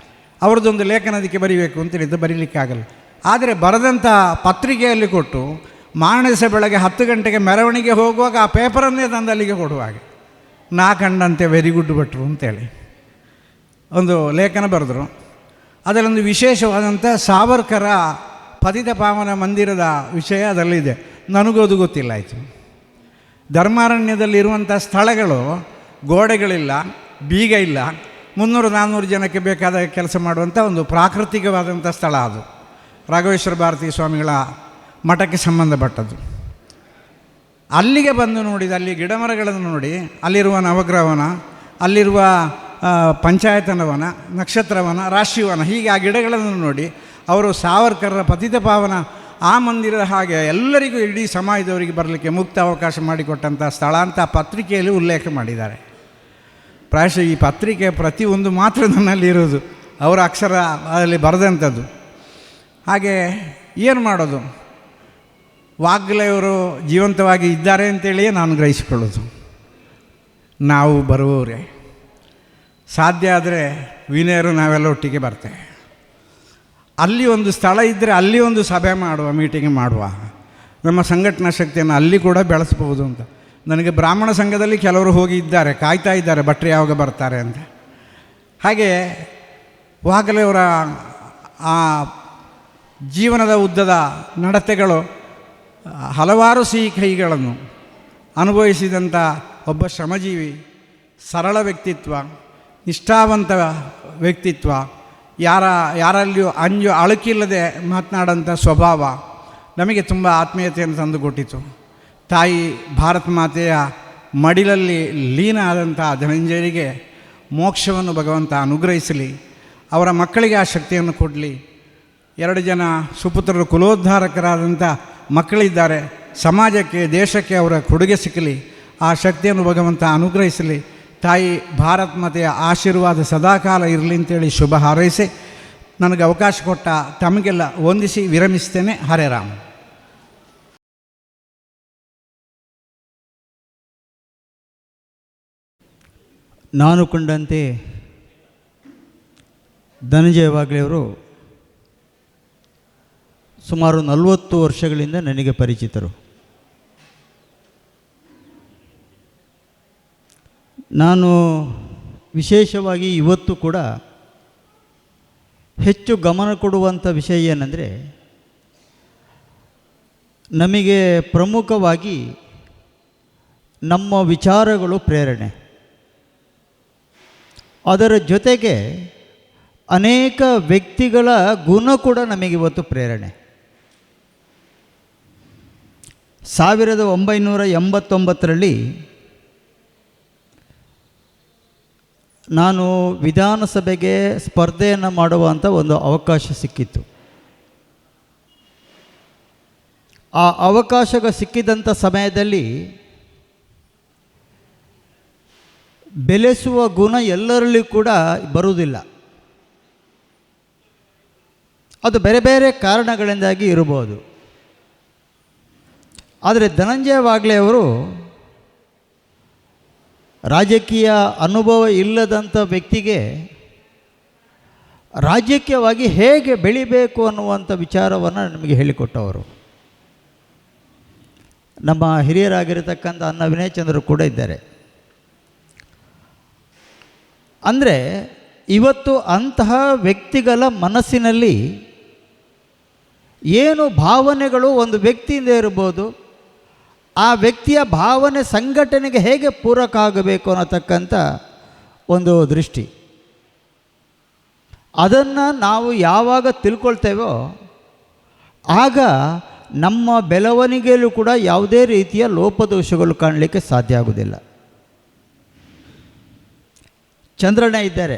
ಅವ್ರದ್ದೊಂದು ಲೇಖನದಕ್ಕೆ ಬರೀಬೇಕು ಅಂತೇಳಿದ್ದು, ಬರೀಲಿಕ್ಕೆ ಆಗಲ್ಲ. ಆದರೆ ಬರೆದಂಥ ಪತ್ರಿಕೆಯಲ್ಲಿ ಕೊಟ್ಟು ಮಾರನೇ ದಿವಸ ಬೆಳಗ್ಗೆ 10 ಗಂಟೆಗೆ ಮೆರವಣಿಗೆ ಹೋಗುವಾಗ ಆ ಪೇಪರನ್ನೇ ತಂದು ಅಲ್ಲಿಗೆ ಕೊಡುವಾಗ, ನಾ ಕಂಡಂತೆ ವೆರಿ ಗುಡ್ ಭಟ್ರು ಅಂತೇಳಿ ಒಂದು ಲೇಖನ ಬರೆದರು. ಅದರಲ್ಲೊಂದು ವಿಶೇಷವಾದಂಥ ಸಾವರ್ಕರ ಪತಿತ ಪಾವನ ಮಂದಿರದ ವಿಷಯ ಅದರಲ್ಲಿದೆ. ನನಗೂ ಅದು ಗೊತ್ತಿಲ್ಲ ಆಯಿತು. ಧರ್ಮಾರಣ್ಯದಲ್ಲಿರುವಂಥ ಸ್ಥಳಗಳು, ಗೋಡೆಗಳಿಲ್ಲ, ಬೀಗ ಇಲ್ಲ, 300-400 ಜನಕ್ಕೆ ಬೇಕಾದ ಕೆಲಸ ಮಾಡುವಂಥ ಒಂದು ಪ್ರಾಕೃತಿಕವಾದಂಥ ಸ್ಥಳ ಅದು. ರಾಘವೇಶ್ವರ ಭಾರತೀ ಸ್ವಾಮಿಗಳ ಮಠಕ್ಕೆ ಸಂಬಂಧಪಟ್ಟದ್ದು. ಅಲ್ಲಿಗೆ ಬಂದು ನೋಡಿದ, ಅಲ್ಲಿ ಗಿಡಮರಗಳನ್ನು ನೋಡಿ, ಅಲ್ಲಿರುವ ನವಗ್ರಹವನ, ಅಲ್ಲಿರುವ ಪಂಚಾಯತನವನ, ನಕ್ಷತ್ರವನ, ರಾಷ್ಟ್ರೀಯವನ, ಹೀಗೆ ಆ ಗಿಡಗಳನ್ನು ನೋಡಿ ಅವರು ಸಾವರ್ಕರ್ರ ಪತಿತ ಪಾವನ ಆ ಮಂದಿರದ ಹಾಗೆ ಎಲ್ಲರಿಗೂ ಇಡೀ ಸಮಾಜದವರಿಗೆ ಬರಲಿಕ್ಕೆ ಮುಕ್ತ ಅವಕಾಶ ಮಾಡಿಕೊಟ್ಟಂಥ ಸ್ಥಳ ಅಂತ ಪತ್ರಿಕೆಯಲ್ಲಿ ಉಲ್ಲೇಖ ಮಾಡಿದ್ದಾರೆ. ಪ್ರಾಯಶಃ ಈ ಪತ್ರಿಕೆ ಪ್ರತಿಯೊಂದು ಮಾತ್ರ ನನ್ನಲ್ಲಿ ಇರೋದು, ಅವರ ಅಕ್ಷರ ಅದರಲ್ಲಿ ಬರೆದಂಥದ್ದು. ಹಾಗೆ ಏನು ಮಾಡೋದು, ವಾಗ್ಲೆಯವರು ಜೀವಂತವಾಗಿ ಇದ್ದಾರೆ ಅಂತೇಳಿಯೇ ನಾನು ಗ್ರಹಿಸಿಕೊಳ್ಳೋದು. ನಾವು ಬರುವವರೇ, ಸಾಧ್ಯ ಆದರೆ ವಿನಯರು ನಾವೆಲ್ಲ ಒಟ್ಟಿಗೆ ಬರ್ತೇವೆ. ಅಲ್ಲಿ ಒಂದು ಸ್ಥಳ ಇದ್ದರೆ ಅಲ್ಲಿ ಒಂದು ಸಭೆ ಮಾಡುವ, ಮೀಟಿಂಗ್ ಮಾಡುವ, ನಮ್ಮ ಸಂಘಟನಾ ಶಕ್ತಿಯನ್ನು ಅಲ್ಲಿ ಕೂಡ ಬೆಳೆಸ್ಬೋದು ಅಂತ. ನನಗೆ ಬ್ರಾಹ್ಮಣ ಸಂಘದಲ್ಲಿ ಕೆಲವರು ಹೋಗಿ ಇದ್ದಾರೆ, ಕಾಯ್ತಾ ಇದ್ದಾರೆ ಭಟ್ರು ಯಾವಾಗ ಬರ್ತಾರೆ ಅಂತ. ಹಾಗೆ ವಾಗಲೆಯವರ ಆ ಜೀವನದ ಉದ್ದದ ನಡತೆಗಳು ಹಲವಾರು ಸಿಹಿ ಕಹಿಗಳನ್ನು ಅನುಭವಿಸಿದಂಥ ಒಬ್ಬ ಶ್ರಮಜೀವಿ, ಸರಳ ವ್ಯಕ್ತಿತ್ವ, ನಿಷ್ಠಾವಂತ ವ್ಯಕ್ತಿತ್ವ, ಯಾರಲ್ಲಿಯೂ ಅಳುಕಿಲ್ಲದೆ ಮಾತನಾಡೋಂಥ ಸ್ವಭಾವ ನಮಗೆ ತುಂಬ ಆತ್ಮೀಯತೆಯನ್ನು ತಂದುಕೊಟ್ಟಿತು. ತಾಯಿ ಭಾರತ ಮಾತೆಯ ಮಡಿಲಲ್ಲಿ ಲೀನ ಆದಂಥ ಧನಂಜಯರಿಗೆ ಮೋಕ್ಷವನ್ನು ಭಗವಂತ ಅನುಗ್ರಹಿಸಲಿ, ಅವರ ಮಕ್ಕಳಿಗೆ ಆ ಶಕ್ತಿಯನ್ನು ಕೊಡಲಿ. 2 ಜನ ಸುಪುತ್ರರು ಕುಲೋದ್ಧಾರಕರಾದಂಥ ಮಕ್ಕಳಿದ್ದಾರೆ, ಸಮಾಜಕ್ಕೆ ದೇಶಕ್ಕೆ ಅವರ ಕೊಡುಗೆ ಸಿಕ್ಕಲಿ, ಆ ಶಕ್ತಿಯನ್ನು ಭಗವಂತ ಅನುಗ್ರಹಿಸಲಿ. ತಾಯಿ ಭಾರತ ಮಾತೆಯ ಆಶೀರ್ವಾದ ಸದಾಕಾಲ ಇರಲಿ ಅಂತೇಳಿ ಶುಭ ಹಾರೈಸಿ ನನಗೆ ಅವಕಾಶ ಕೊಟ್ಟ ತಮಗೆಲ್ಲ ವಂದಿಸಿ ವಿರಮಿಸ್ತೇನೆ. ಹರೇ ರಾಮ್. ನಾನು ಕಂಡಂತೆ ಧನಂಜಯ ವಾಗ್ಲೆಯವರು ಸುಮಾರು 40 ವರ್ಷಗಳಿಂದ ನನಗೆ ಪರಿಚಿತರು. ನಾನು ವಿಶೇಷವಾಗಿ ಇವತ್ತು ಕೂಡ ಹೆಚ್ಚು ಗಮನ ಕೊಡುವಂಥ ವಿಷಯ ಏನಂದರೆ, ನಮಗೆ ಪ್ರಮುಖವಾಗಿ ನಮ್ಮ ವಿಚಾರಗಳು ಪ್ರೇರಣೆ, ಅದರ ಜೊತೆಗೆ ಅನೇಕ ವ್ಯಕ್ತಿಗಳ ಗುಣ ಕೂಡ ನಮಗಿವತ್ತು ಪ್ರೇರಣೆ. 1989ರಲ್ಲಿ ನಾನು ವಿಧಾನಸಭೆಗೆ ಸ್ಪರ್ಧೆಯನ್ನು ಮಾಡುವಂಥ ಒಂದು ಅವಕಾಶ ಸಿಕ್ಕಿತ್ತು. ಆ ಅವಕಾಶ ಸಿಕ್ಕಿದಂಥ ಸಮಯದಲ್ಲಿ ಬೆಳೆಸುವ ಗುಣ ಎಲ್ಲರಲ್ಲಿ ಕೂಡ ಬರುವುದಿಲ್ಲ. ಅದು ಬೇರೆ ಬೇರೆ ಕಾರಣಗಳಿಂದಾಗಿ ಇರಬಹುದು. ಆದರೆ ಧನಂಜಯ ವಾಗ್ಲೆಯವರು ರಾಜಕೀಯ ಅನುಭವ ಇಲ್ಲದಂಥ ವ್ಯಕ್ತಿಗೆ ರಾಜಕೀಯವಾಗಿ ಹೇಗೆ ಬೆಳಿಬೇಕು ಅನ್ನುವಂಥ ವಿಚಾರವನ್ನು ನಮಗೆ ಹೇಳಿಕೊಟ್ಟವರು. ನಮ್ಮ ಹಿರಿಯರಾಗಿರತಕ್ಕಂಥ ಅನ್ನ ವಿನಯ್ ಚಂದ್ರ ಕೂಡ ಇದ್ದಾರೆ. ಅಂದರೆ ಇವತ್ತು ಅಂತಹ ವ್ಯಕ್ತಿಗಳ ಮನಸ್ಸಿನಲ್ಲಿ ಏನು ಭಾವನೆಗಳು ಒಂದು ವ್ಯಕ್ತಿಯಿಂದ ಇರ್ಬೋದು, ಆ ವ್ಯಕ್ತಿಯ ಭಾವನೆ ಸಂಘಟನೆಗೆ ಹೇಗೆ ಪೂರಕ ಆಗಬೇಕು ಅನ್ನತಕ್ಕಂಥ ಒಂದು ದೃಷ್ಟಿ, ಅದನ್ನು ನಾವು ಯಾವಾಗ ತಿಳ್ಕೊಳ್ತೇವೋ ಆಗ ನಮ್ಮ ಬೆಳವಣಿಗೆಯಲ್ಲೂ ಕೂಡ ಯಾವುದೇ ರೀತಿಯ ಲೋಪದೋಷಗಳು ಕಾಣಲಿಕ್ಕೆ ಸಾಧ್ಯ ಆಗುವುದಿಲ್ಲ. ಚಂದ್ರಣ್ಣ ಇದ್ದಾರೆ,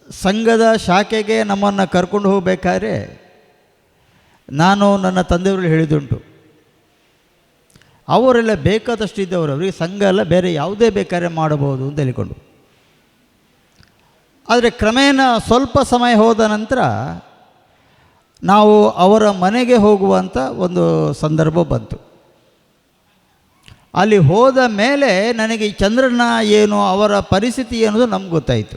ಸಂಘದ ಶಾಖೆಗೆ ನಮ್ಮನ್ನು ಕರ್ಕೊಂಡು ಹೋಗಬೇಕಾದ್ರೆ ನಾನು ನನ್ನ ತಂದೆಯವರು ಹೇಳಿದುಂಟು, ಅವರೆಲ್ಲ ಬೇಕಾದಷ್ಟು ಇದ್ದವರು, ಅವರಿಗೆ ಸಂಘ ಎಲ್ಲ ಬೇರೆ ಯಾವುದೇ ಬೇಕಾದ್ರೆ ಮಾಡಬಹುದು ಅಂತ ಹೇಳಿಕೊಂಡು. ಆದರೆ ಕ್ರಮೇಣ ಸ್ವಲ್ಪ ಸಮಯ ಹೋದ ನಂತರ ನಾವು ಅವರ ಮನೆಗೆ ಹೋಗುವಂಥ ಒಂದು ಸಂದರ್ಭ ಬಂತು. ಅಲ್ಲಿ ಹೋದ ಮೇಲೆ ನನಗೆ ಈ ಚಂದ್ರಣ್ಣ ಏನು, ಅವರ ಪರಿಸ್ಥಿತಿ ಏನದು ನಮ್ಗೆ ಗೊತ್ತಾಯಿತು.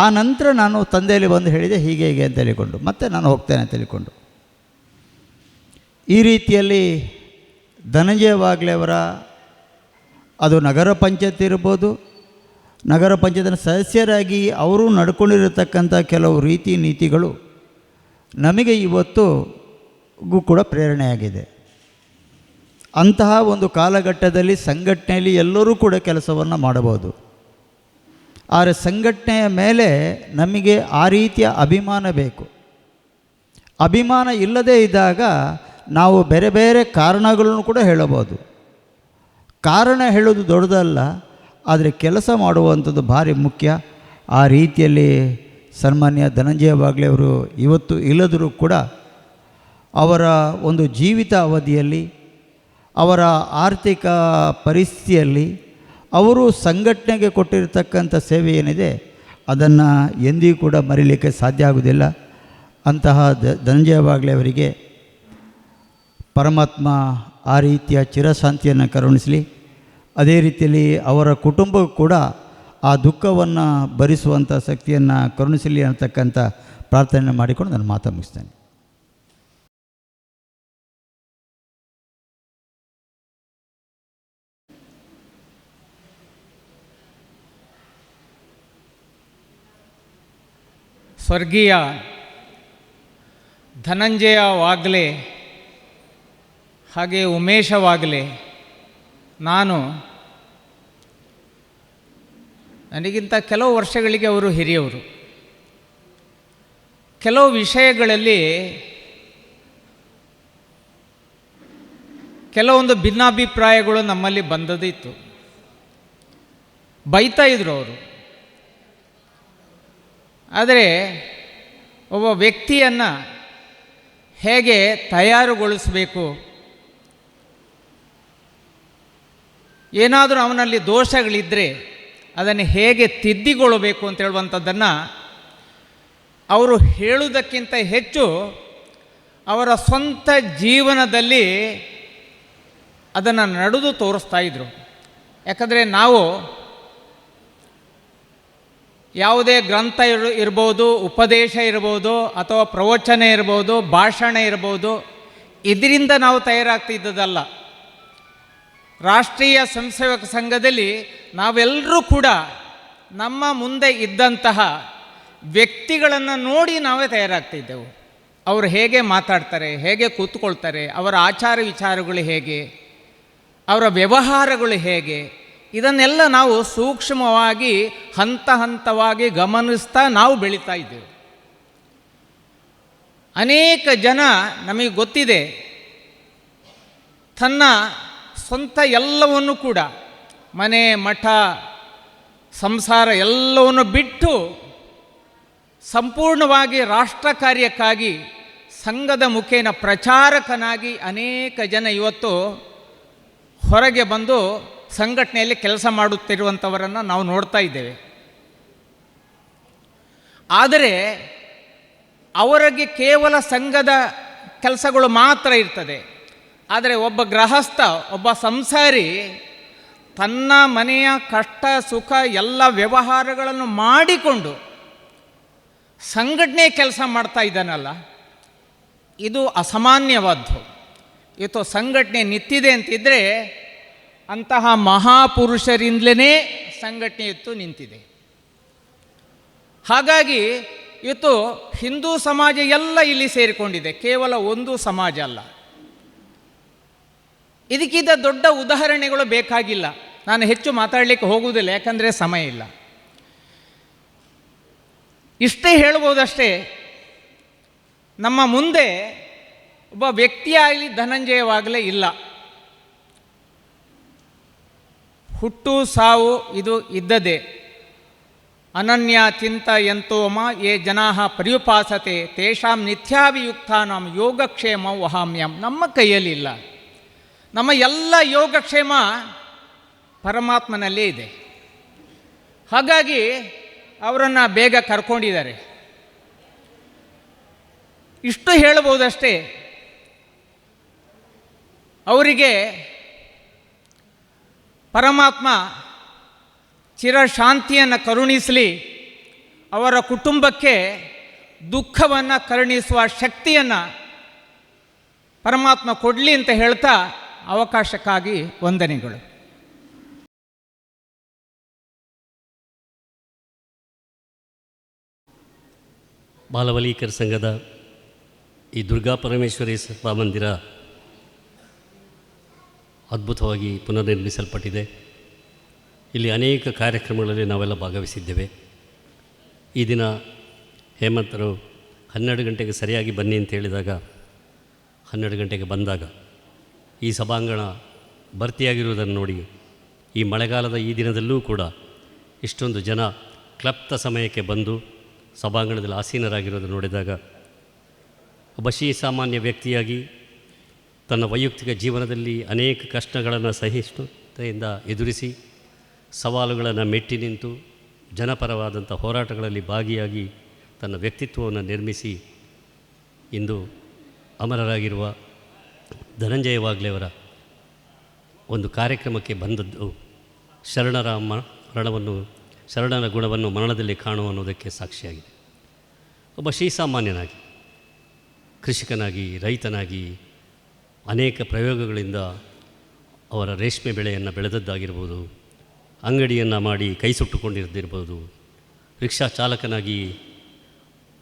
ಆ ನಂತರ ನಾನು ತಂದೆಯಲ್ಲಿ ಬಂದು ಹೇಳಿದೆ ಹೀಗೆ ಹೀಗೆ ಅಂತ ಹೇಳಿಕೊಂಡು, ಮತ್ತೆ ನಾನು ಹೋಗ್ತೇನೆ ಅಂತ ಹೇಳಿಕೊಂಡು. ಈ ರೀತಿಯಲ್ಲಿ ಧನಂಜಯ ವಾಗ್ಲೆಯವರ ಅದು ನಗರ ಪಂಚಾಯತ್ ಇರ್ಬೋದು, ನಗರ ಪಂಚಾಯತಿನ ಸದಸ್ಯರಾಗಿ ಅವರು ನಡ್ಕೊಂಡಿರತಕ್ಕಂಥ ಕೆಲವು ರೀತಿ ನೀತಿಗಳು ನಮಗೆ ಇವತ್ತುಗೂ ಕೂಡ ಪ್ರೇರಣೆಯಾಗಿದೆ. ಅಂತಹ ಒಂದು ಕಾಲಘಟ್ಟದಲ್ಲಿ ಸಂಘಟನೆಯಲ್ಲಿ ಎಲ್ಲರೂ ಕೂಡ ಕೆಲಸವನ್ನು ಮಾಡಬಹುದು. ಆದರೆ ಸಂಘಟನೆಯ ಮೇಲೆ ನಮಗೆ ಆ ರೀತಿಯ ಅಭಿಮಾನ ಬೇಕು. ಅಭಿಮಾನ ಇಲ್ಲದೇ ಇದ್ದಾಗ ನಾವು ಬೇರೆ ಬೇರೆ ಕಾರಣಗಳನ್ನು ಕೂಡ ಹೇಳಬಹುದು. ಕಾರಣ ಹೇಳೋದು ದೊಡ್ಡದಲ್ಲ, ಆದರೆ ಕೆಲಸ ಮಾಡುವಂಥದ್ದು ಭಾರಿ ಮುಖ್ಯ. ಆ ರೀತಿಯಲ್ಲಿ ಸನ್ಮಾನ್ಯ ಧನಂಜಯ ಬಾಗ್ಲೆ ಅವರು ಇವತ್ತು ಇಲ್ಲದರೂ ಕೂಡ ಅವರ ಒಂದು ಜೀವಿತ ಅವಧಿಯಲ್ಲಿ, ಅವರ ಆರ್ಥಿಕ ಪರಿಸ್ಥಿತಿಯಲ್ಲಿ ಅವರು ಸಂಘಟನೆಗೆ ಕೊಟ್ಟಿರತಕ್ಕಂಥ ಸೇವೆ ಏನಿದೆ ಅದನ್ನು ಎಂದಿಗೂ ಕೂಡ ಮರೀಲಿಕ್ಕೆ ಸಾಧ್ಯ ಆಗುವುದಿಲ್ಲ. ಅಂತಹ ಧನಂಜಯ ಬಾಗ್ಲೆ ಅವರಿಗೆ ಪರಮಾತ್ಮ ಆ ರೀತಿಯ ಚಿರಶಾಂತಿಯನ್ನು ಕರುಣಿಸಲಿ. ಅದೇ ರೀತಿಯಲ್ಲಿ ಅವರ ಕುಟುಂಬಕ್ಕೂ ಕೂಡ ಆ ದುಃಖವನ್ನು ಭರಿಸುವಂಥ ಶಕ್ತಿಯನ್ನು ಕರುಣಿಸಲಿ ಅನ್ನತಕ್ಕಂಥ ಪ್ರಾರ್ಥನೆ ಮಾಡಿಕೊಂಡು ನಾನು ಮಾತು ಮುಗಿಸ್ತೇನೆ. ಸ್ವರ್ಗೀಯ ಧನಂಜಯ ವಾಗ್ಲೆ ಹಾಗೆ ಉಮೇಶ ವಾಗ್ಲೆ, ನನಗಿಂತ ಕೆಲವು ವರ್ಷಗಳಿಗೆ ಅವರು ಹಿರಿಯವರು. ಕೆಲವು ವಿಷಯಗಳಲ್ಲಿ ಕೆಲವೊಂದು ಭಿನ್ನಾಭಿಪ್ರಾಯಗಳು ನಮ್ಮಲ್ಲಿ ಬಂದದಿತ್ತು. ಬೈತಾ ಇದ್ರು ಅವರು. ಆದರೆ ಒಬ್ಬ ವ್ಯಕ್ತಿಯನ್ನು ಹೇಗೆ ತಯಾರುಗೊಳಿಸಬೇಕು, ಏನಾದರೂ ಅವನಲ್ಲಿ ದೋಷಗಳಿದ್ದರೆ ಅದನ್ನು ಹೇಗೆ ತಿದ್ದಿಕೊಳ್ಳಬೇಕು ಅಂತ ಹೇಳುವಂಥದ್ದನ್ನು ಅವರು ಹೇಳುವುದಕ್ಕಿಂತ ಹೆಚ್ಚು ಅವರ ಸ್ವಂತ ಜೀವನದಲ್ಲಿ ಅದನ್ನು ನಡೆದು ತೋರಿಸ್ತಾ ಇದ್ದರು. ಯಾಕಂದರೆ ನಾವು ಯಾವುದೇ ಗ್ರಂಥ ಇರ್ಬೋದು, ಉಪದೇಶ ಇರ್ಬೋದು, ಅಥವಾ ಪ್ರವಚನ ಇರ್ಬೋದು, ಭಾಷಣ ಇರ್ಬೋದು, ಇದರಿಂದ ನಾವು ತಯಾರಾಗ್ತಿದ್ದದಲ್ಲ. ರಾಷ್ಟ್ರೀಯ ಸ್ವಯಂ ಸೇವಕ ಸಂಘದಲ್ಲಿ ನಾವೆಲ್ಲರೂ ಕೂಡ ನಮ್ಮ ಮುಂದೆ ಇದ್ದಂತಹ ವ್ಯಕ್ತಿಗಳನ್ನು ನೋಡಿ ನಾವೇ ತಯಾರಾಗ್ತಿದ್ದೆವು. ಅವರು ಹೇಗೆ ಮಾತಾಡ್ತಾರೆ, ಹೇಗೆ ಕೂತ್ಕೊಳ್ತಾರೆ, ಅವರ ಆಚಾರ ವಿಚಾರಗಳು ಹೇಗೆ, ಅವರ ವ್ಯವಹಾರಗಳು ಹೇಗೆ, ಇದನ್ನೆಲ್ಲ ನಾವು ಸೂಕ್ಷ್ಮವಾಗಿ ಹಂತ ಹಂತವಾಗಿ ಗಮನಿಸ್ತಾ ನಾವು ಬೆಳೀತಾ ಇದ್ದೇವೆ. ಅನೇಕ ಜನ ನಮಗೆ ಗೊತ್ತಿದೆ, ತನ್ನ ಸ್ವಂತ ಎಲ್ಲವನ್ನು ಕೂಡ ಮನೆ ಮಠ ಸಂಸಾರ ಎಲ್ಲವನ್ನು ಬಿಟ್ಟು ಸಂಪೂರ್ಣವಾಗಿ ರಾಷ್ಟ್ರ ಕಾರ್ಯಕ್ಕಾಗಿ ಸಂಘದ ಮುಖೇನ ಪ್ರಚಾರಕನಾಗಿ ಅನೇಕ ಜನ ಇವತ್ತು ಹೊರಗೆ ಬಂದು ಸಂಘಟನೆಯಲ್ಲಿ ಕೆಲಸ ಮಾಡುತ್ತಿರುವಂಥವರನ್ನು ನಾವು ನೋಡ್ತಾ ಇದ್ದೇವೆ. ಆದರೆ ಅವರಿಗೆ ಕೇವಲ ಸಂಘದ ಕೆಲಸಗಳು ಮಾತ್ರ ಇರ್ತದೆ. ಆದರೆ ಒಬ್ಬ ಗೃಹಸ್ಥ, ಒಬ್ಬ ಸಂಸಾರಿ ತನ್ನ ಮನೆಯ ಕಷ್ಟ ಸುಖ ಎಲ್ಲ ವ್ಯವಹಾರಗಳನ್ನು ಮಾಡಿಕೊಂಡು ಸಂಘಟನೆ ಕೆಲಸ ಮಾಡ್ತಾ ಇದ್ದಾನಲ್ಲ, ಇದು ಅಸಾಮಾನ್ಯವಾದ್ದು. ಇವತ್ತು ಸಂಘಟನೆ ನಿಂತಿದೆ ಅಂತಿದ್ದರೆ ಅಂತಹ ಮಹಾಪುರುಷರಿಂದಲೇ ಸಂಘಟನೆ ಇವತ್ತು ನಿಂತಿದೆ. ಹಾಗಾಗಿ ಇವತ್ತು ಹಿಂದೂ ಸಮಾಜ ಎಲ್ಲ ಇಲ್ಲಿ ಸೇರಿಕೊಂಡಿದೆ, ಕೇವಲ ಒಂದು ಸಮಾಜ ಅಲ್ಲ. ಇದಕ್ಕಿಂತ ದೊಡ್ಡ ಉದಾಹರಣೆಗಳು ಬೇಕಾಗಿಲ್ಲ. ನಾನು ಹೆಚ್ಚು ಮಾತಾಡಲಿಕ್ಕೆ ಹೋಗುವುದಿಲ್ಲ, ಯಾಕಂದರೆ ಸಮಯ ಇಲ್ಲ. ಇಷ್ಟೇ ಹೇಳ್ಬೋದಷ್ಟೇ. ನಮ್ಮ ಮುಂದೆ ಒಬ್ಬ ವ್ಯಕ್ತಿಯಾಗಲಿ ಧನಂಜಯವಾಗಲೇ ಇಲ್ಲ. ಹುಟ್ಟು ಸಾವು ಇದು ಇದ್ದದೆ. ಅನನ್ಯ ಚಿಂತ ಯಂತೋಮ ಯೇ ಜನಾ ಪರ್ಯುಪಾಸತೆ ತೇಷಾಂ ನಿತ್ಯಾಭಿಯುಕ್ತಾನಾಂ ಯೋಗಕ್ಷೇಮ ವಹಾಮ್ಯಂ. ನಮ್ಮ ಕೈಯಲ್ಲಿಲ್ಲ. ನಮ್ಮ ಎಲ್ಲ ಯೋಗಕ್ಷೇಮ ಪರಮಾತ್ಮನಲ್ಲೇ ಇದೆ. ಹಾಗಾಗಿ ಅವರನ್ನು ಬೇಗ ಕರ್ಕೊಂಡಿದ್ದಾರೆ. ಇಷ್ಟು ಹೇಳ್ಬೋದಷ್ಟೇ. ಅವರಿಗೆ ಪರಮಾತ್ಮ ಚಿರಶಾಂತಿಯನ್ನು ಕರುಣಿಸಲಿ, ಅವರ ಕುಟುಂಬಕ್ಕೆ ದುಃಖವನ್ನು ಕರುಣಿಸುವ ಶಕ್ತಿಯನ್ನು ಪರಮಾತ್ಮ ಕೊಡಲಿ ಅಂತ ಹೇಳ್ತಾ ಅವಕಾಶಕ್ಕಾಗಿ ವಂದನೆಗಳು. ಬಾಲವಲೀಕರ ಸಂಘದ ಈ ದುರ್ಗಾ ಪರಮೇಶ್ವರಿ ಸಭಾಮಂದಿರ ಅದ್ಭುತವಾಗಿ ಪುನರ್ನಿರ್ಮಿಸಲ್ಪಟ್ಟಿದೆ. ಇಲ್ಲಿ ಅನೇಕ ಕಾರ್ಯಕ್ರಮಗಳಲ್ಲಿ ನಾವೆಲ್ಲ ಭಾಗವಹಿಸಿದ್ದೇವೆ. ಈ ದಿನ ಹೇಮಂತರು 12 ಗಂಟೆಗೆ ಸರಿಯಾಗಿ ಬನ್ನಿ ಅಂತ ಹೇಳಿದಾಗ 12 ಗಂಟೆಗೆ ಬಂದಾಗ ಈ ಸಭಾಂಗಣ ಭರ್ತಿಯಾಗಿರುವುದನ್ನು ನೋಡಿ ಈ ಮಳೆಗಾಲದ ಈ ದಿನದಲ್ಲೂ ಕೂಡ ಇಷ್ಟೊಂದು ಜನ ಕ್ಲಪ್ತ ಸಮಯಕ್ಕೆ ಬಂದು ಸಭಾಂಗಣದಲ್ಲಿ ಆಸೀನರಾಗಿರೋದು ನೋಡಿದಾಗ ಒಬ್ಬ ಸಾಮಾನ್ಯ ವ್ಯಕ್ತಿಯಾಗಿ ತನ್ನ ವೈಯಕ್ತಿಕ ಜೀವನದಲ್ಲಿ ಅನೇಕ ಕಷ್ಟಗಳನ್ನು ಸಹಿಷ್ಣುತೆಯಿಂದ ಎದುರಿಸಿ ಸವಾಲುಗಳನ್ನು ಮೆಟ್ಟಿ ನಿಂತು ಜನಪರವಾದಂಥ ಹೋರಾಟಗಳಲ್ಲಿ ಭಾಗಿಯಾಗಿ ತನ್ನ ವ್ಯಕ್ತಿತ್ವವನ್ನು ನಿರ್ಮಿಸಿ ಇಂದು ಅಮರರಾಗಿರುವ ಧನಂಜಯ ವಾಗ್ಲೆಯವರ ಒಂದು ಕಾರ್ಯಕ್ರಮಕ್ಕೆ ಬಂದದ್ದು ಶರಣರ ಗುಣವನ್ನು ಮರಣದಲ್ಲಿ ಕಾಣುವ ಅನ್ನೋದಕ್ಕೆ ಸಾಕ್ಷಿಯಾಗಿದೆ. ಒಬ್ಬ ಸಾಮಾನ್ಯನಾಗಿ ಕೃಷಿಕನಾಗಿ ರೈತನಾಗಿ ಅನೇಕ ಪ್ರಯೋಗಗಳಿಂದ ಅವರ ರೇಷ್ಮೆ ಬೆಳೆಯನ್ನು ಬೆಳೆದದ್ದಾಗಿರ್ಬೋದು, ಅಂಗಡಿಯನ್ನು ಮಾಡಿ ಕೈ ಸುಟ್ಟುಕೊಂಡಿರ್ದಿರ್ಬೋದು, ರಿಕ್ಷಾ ಚಾಲಕನಾಗಿ